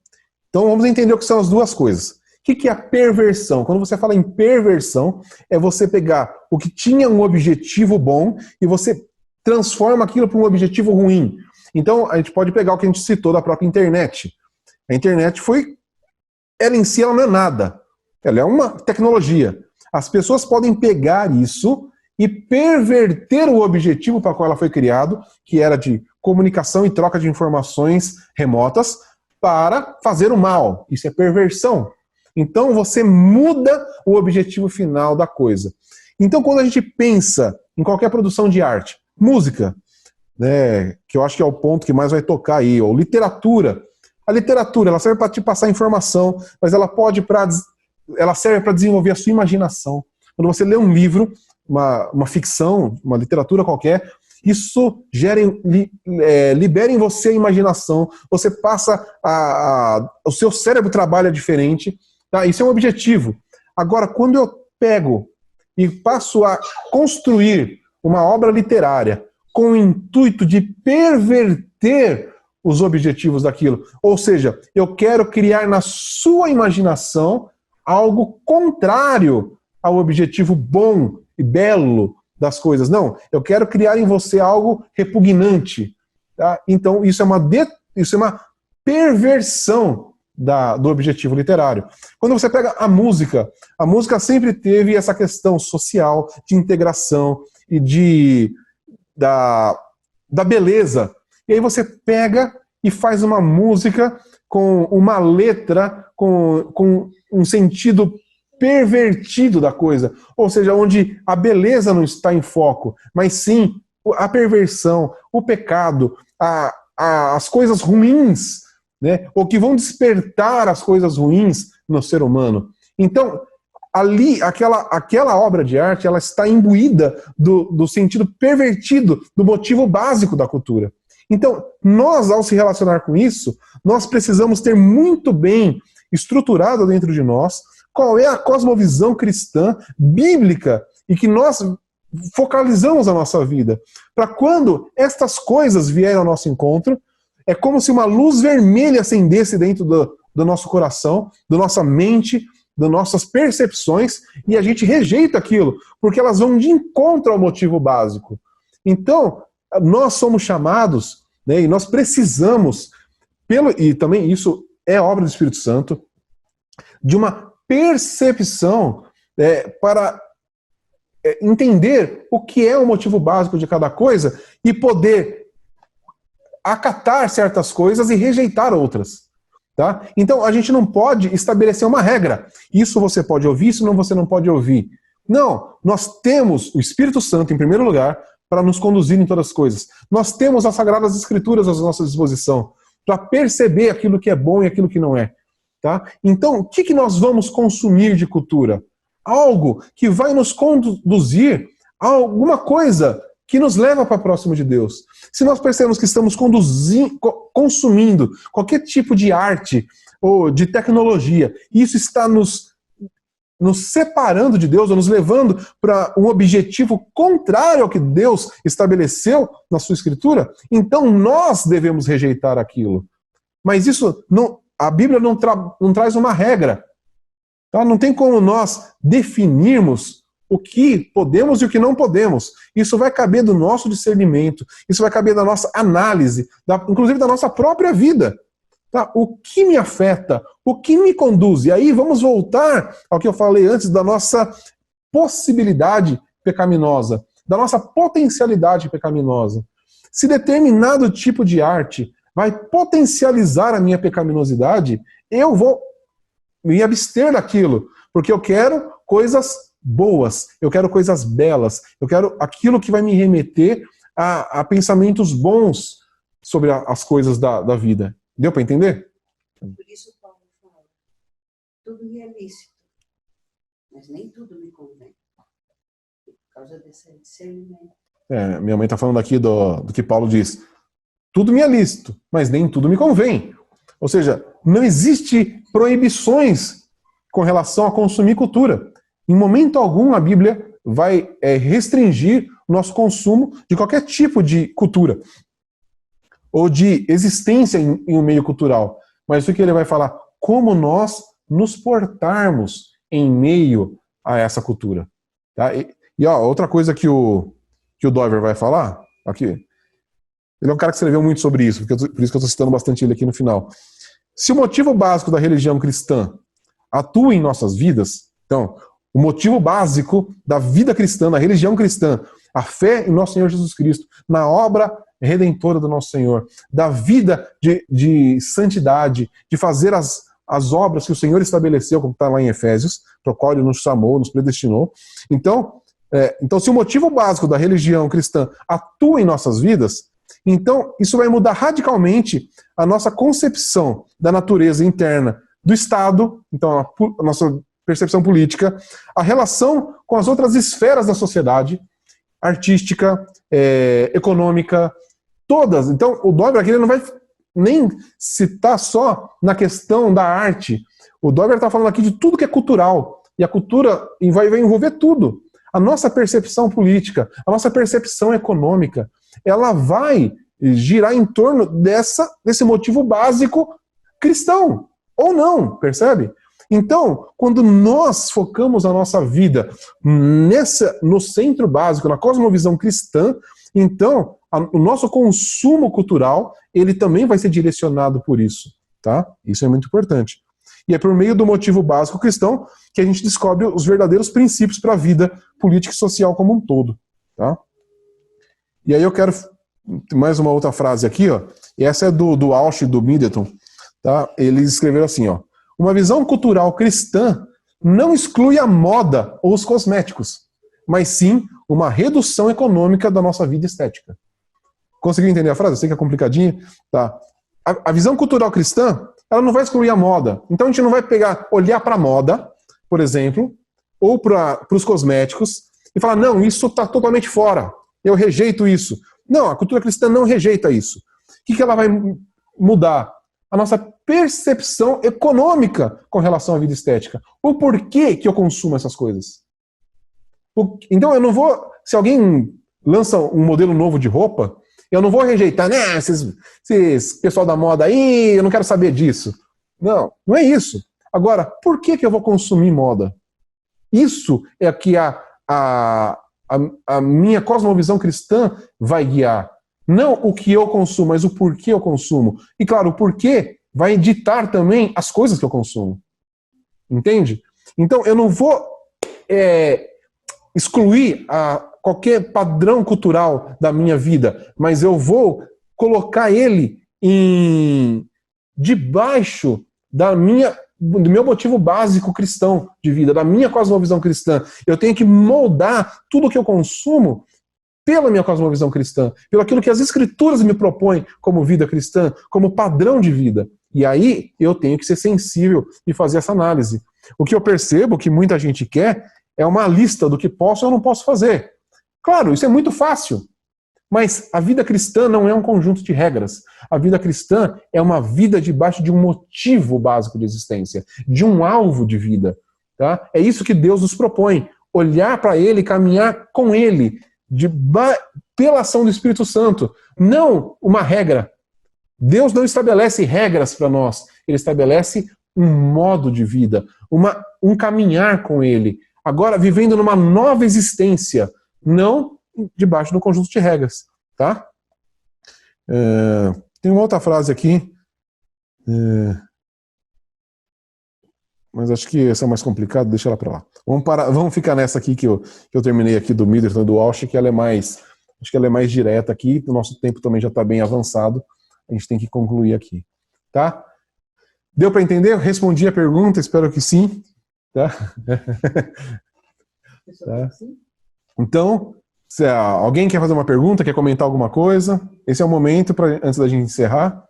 Speaker 1: Então vamos entender o que são as duas coisas. O que é a perversão? Quando você fala em perversão, é você pegar o que tinha um objetivo bom e você transforma aquilo para um objetivo ruim. Então a gente pode pegar o que a gente citou da própria internet. A internet ela em si ela não é nada. Ela é uma tecnologia. As pessoas podem pegar isso e perverter o objetivo para o qual ela foi criada, que era de comunicação e troca de informações remotas, para fazer o mal. Isso é perversão. Então você muda o objetivo final da coisa. Então quando a gente pensa em qualquer produção de arte, música, né, que eu acho que é o ponto que mais vai tocar aí, ou literatura. A literatura ela serve para te passar informação, mas ela serve para desenvolver a sua imaginação. Quando você lê um livro, uma ficção, uma literatura qualquer, isso libera em você a imaginação, você passa o seu cérebro trabalha diferente, tá? Isso é um objetivo. Agora, quando eu pego e passo a construir uma obra literária com o intuito de perverter os objetivos daquilo, ou seja, eu quero criar na sua imaginação algo contrário ao objetivo bom e belo das coisas. Não, eu quero criar em você algo repugnante. Tá? Então, isso é uma perversão do objetivo literário. Quando você pega a música sempre teve essa questão social, de integração e da beleza. E aí você pega e faz uma música com uma letra, com um sentido pervertido da coisa, ou seja, onde a beleza não está em foco, mas sim a perversão, o pecado, as coisas ruins, né, ou que vão despertar as coisas ruins no ser humano. Então, ali, aquela obra de arte, ela está imbuída do sentido pervertido, do motivo básico da cultura. Então, nós, ao se relacionar com isso, nós precisamos ter muito bem estruturado dentro de nós qual é a cosmovisão cristã, bíblica, e que nós focalizamos a nossa vida. Para quando estas coisas vierem ao nosso encontro, é como se uma luz vermelha acendesse dentro do nosso coração, da nossa mente, das nossas percepções, e a gente rejeita aquilo, porque elas vão de encontro ao motivo básico. Então, nós somos chamados, né, e nós precisamos, e também isso é obra do Espírito Santo, de uma percepção para entender o que é o motivo básico de cada coisa e poder acatar certas coisas e rejeitar outras. Tá? Então a gente não pode estabelecer uma regra. Isso você pode ouvir, isso você não pode ouvir. Não, nós temos o Espírito Santo em primeiro lugar para nos conduzir em todas as coisas. Nós temos as Sagradas Escrituras à nossa disposição para perceber aquilo que é bom e aquilo que não é. Tá? Então, o que nós vamos consumir de cultura? Algo que vai nos conduzir a alguma coisa que nos leva para próximo de Deus. Se nós percebemos que estamos consumindo qualquer tipo de arte ou de tecnologia, e isso está nos separando de Deus, ou nos levando para um objetivo contrário ao que Deus estabeleceu na sua Escritura, então nós devemos rejeitar aquilo. Mas isso a Bíblia não traz uma regra. Tá? Não tem como nós definirmos o que podemos e o que não podemos. Isso vai caber do nosso discernimento, isso vai caber da nossa análise, inclusive da nossa própria vida. Tá? O que me afeta? O que me conduz? E aí vamos voltar ao que eu falei antes da nossa possibilidade pecaminosa, da nossa potencialidade pecaminosa. Se determinado tipo de arte vai potencializar a minha pecaminosidade, eu vou me abster daquilo, porque eu quero coisas boas, eu quero coisas belas, eu quero aquilo que vai me remeter a pensamentos bons sobre as coisas da vida. Deu para entender?
Speaker 3: Por isso Paulo fala, tudo me é lícito, mas nem tudo me convém. Por causa desse discernimento.
Speaker 1: Minha mãe está falando aqui do que Paulo diz. Tudo me é lícito, mas nem tudo me convém. Ou seja, não existe proibições com relação a consumir cultura. Em momento algum a Bíblia vai restringir o nosso consumo de qualquer tipo de cultura ou de existência em um meio cultural. Mas o que ele vai falar? Como nós nos portarmos em meio a essa cultura. Tá? E outra coisa que o Dover vai falar, aqui, ele é um cara que escreveu muito sobre isso, por isso que eu estou citando bastante ele aqui no final. Se o motivo básico da religião cristã atua em nossas vidas, então, o motivo básico da vida cristã, da religião cristã, a fé em nosso Senhor Jesus Cristo, na obra redentora do nosso Senhor, da vida de santidade, de fazer as obras que o Senhor estabeleceu, como está lá em Efésios, para o qual Ele nos chamou, nos predestinou. Então, se o motivo básico da religião cristã atua em nossas vidas, então isso vai mudar radicalmente a nossa concepção da natureza interna do Estado, então a nossa percepção política, a relação com as outras esferas da sociedade, artística, econômica, todas. Então o Dover aqui ele não vai nem citar só na questão da arte. O Dover está falando aqui de tudo que é cultural, e a cultura vai envolver tudo. A nossa percepção política, a nossa percepção econômica, ela vai girar em torno desse motivo básico cristão, ou não, percebe? Então, quando nós focamos a nossa vida no centro básico, na cosmovisão cristã, então o nosso consumo cultural, ele também vai ser direcionado por isso, tá? Isso é muito importante. E é por meio do motivo básico cristão que a gente descobre os verdadeiros princípios para a vida política e social como um todo, tá? E aí eu quero mais uma outra frase aqui, ó. E essa é do Walsh e do Middleton, tá? Eles escreveram assim, ó: uma visão cultural cristã não exclui a moda ou os cosméticos, mas sim uma redução econômica da nossa vida estética. Conseguiu entender a frase? Eu sei que é complicadinha, tá? A visão cultural cristã, ela não vai excluir a moda. Então a gente não vai olhar para a moda, por exemplo, ou para os cosméticos e falar, não, isso está totalmente fora, eu rejeito isso. Não, a cultura cristã não rejeita isso. O que ela vai mudar? A nossa percepção econômica com relação à vida estética. O porquê que eu consumo essas coisas. Então eu não vou, se alguém lança um modelo novo de roupa, eu não vou rejeitar, né, esses pessoal da moda aí, eu não quero saber disso. Não, não é isso. Agora, por que eu vou consumir moda? Isso é que a minha cosmovisão cristã vai guiar. Não o que eu consumo, mas o porquê eu consumo. E claro, o porquê vai ditar também as coisas que eu consumo. Entende? Então eu não vou excluir qualquer padrão cultural da minha vida, mas eu vou colocar ele debaixo do meu motivo básico cristão de vida, da minha cosmovisão cristã. Eu tenho que moldar tudo que eu consumo pela minha cosmovisão cristã, pelo aquilo que as escrituras me propõem como vida cristã, como padrão de vida. E aí eu tenho que ser sensível e fazer essa análise. O que eu percebo que muita gente quer é uma lista do que posso ou não posso fazer. Claro, isso é muito fácil. Mas a vida cristã não é um conjunto de regras. A vida cristã é uma vida debaixo de um motivo básico de existência, de um alvo de vida. Tá? É isso que Deus nos propõe. Olhar para Ele, caminhar com Ele, pela ação do Espírito Santo. Não uma regra. Deus não estabelece regras para nós. Ele estabelece um modo de vida, um caminhar com Ele. Agora, vivendo numa nova existência, não debaixo do conjunto de regras, tá? Tem uma outra frase aqui, mas acho que essa é mais complicada, deixa ela para lá. Vamos ficar nessa aqui que eu terminei aqui do Middleton e do Walsh, que ela é mais acho que ela é mais direta aqui, o nosso tempo também já está bem avançado, a gente tem que concluir aqui, tá? Deu para entender? Eu respondi a pergunta, espero que sim, tá? Tá? Então, se alguém quer fazer uma pergunta, quer comentar alguma coisa, esse é o momento antes da gente encerrar.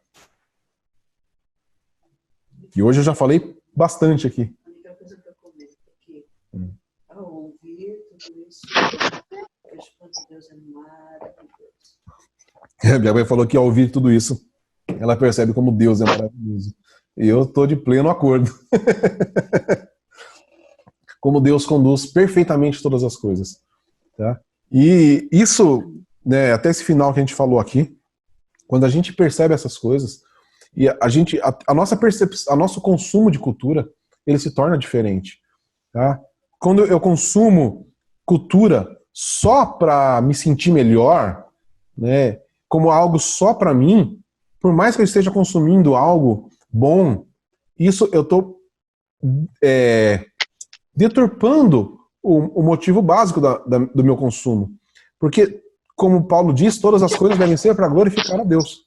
Speaker 1: E hoje eu já falei bastante aqui.
Speaker 3: A única coisa que eu comento é que, ao ouvir tudo isso, eu vejo quanto Deus é maravilhoso.
Speaker 1: Minha mãe falou que ao ouvir tudo isso, ela percebe como Deus é maravilhoso. E eu estou de pleno acordo. Como Deus conduz perfeitamente todas as coisas. Tá? E isso, né, até esse final que a gente falou aqui, quando a gente percebe essas coisas, e a nossa percepção, nosso consumo de cultura, ele se torna diferente. Tá? Quando eu consumo cultura só para me sentir melhor, né, como algo só para mim, por mais que eu esteja consumindo algo bom, isso eu estou deturpando o motivo básico do meu consumo. Porque, como Paulo diz, todas as coisas devem ser para glorificar a Deus.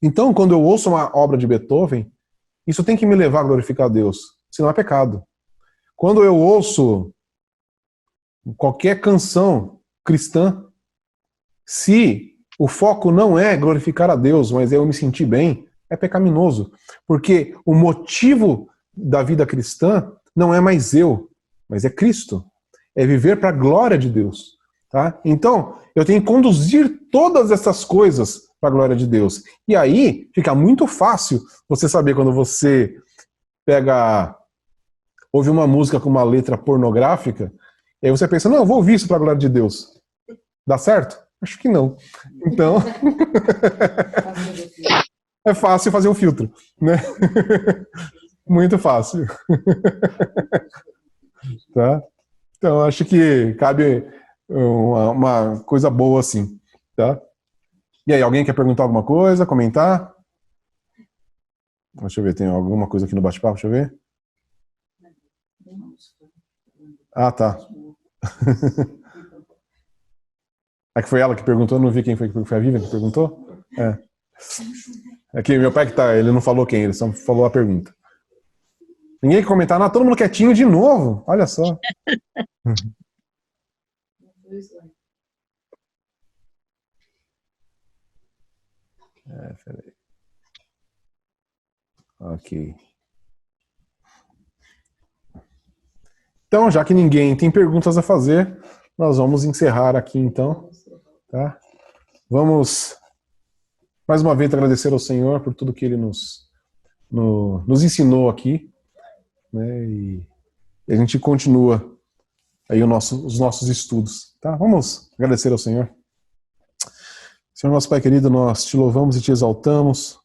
Speaker 1: Então, quando eu ouço uma obra de Beethoven, isso tem que me levar a glorificar a Deus, senão é pecado. Quando eu ouço qualquer canção cristã, se o foco não é glorificar a Deus, mas é eu me sentir bem, é pecaminoso. Porque o motivo da vida cristã não é mais eu, mas é Cristo. É viver para a glória de Deus. Tá? Então, eu tenho que conduzir todas essas coisas para a glória de Deus. E aí, fica muito fácil você saber quando você ouve uma música com uma letra pornográfica, e aí você pensa, não, eu vou ouvir isso para a glória de Deus. Dá certo? Acho que não. Então, é fácil fazer um filtro, né? Muito fácil. Tá? Então, acho que cabe uma coisa boa assim. Tá? E aí, alguém quer perguntar alguma coisa, comentar? Deixa eu ver, tem alguma coisa aqui no bate-papo? Deixa eu ver. Ah, tá. É que foi ela que perguntou, não vi quem foi. Foi a Vivian que perguntou? É. Aqui, meu pai que tá, ele não falou quem, ele só falou a pergunta. Ninguém quer comentar nada, todo mundo quietinho de novo. Olha só. Peraí. Ok. Então, já que ninguém tem perguntas a fazer, nós vamos encerrar aqui então. Tá? Vamos mais uma vez agradecer ao Senhor por tudo que Ele nos ensinou aqui, né? E a gente continua aí os nossos estudos. Tá? Vamos agradecer ao Senhor. Senhor nosso Pai querido, nós te louvamos e te exaltamos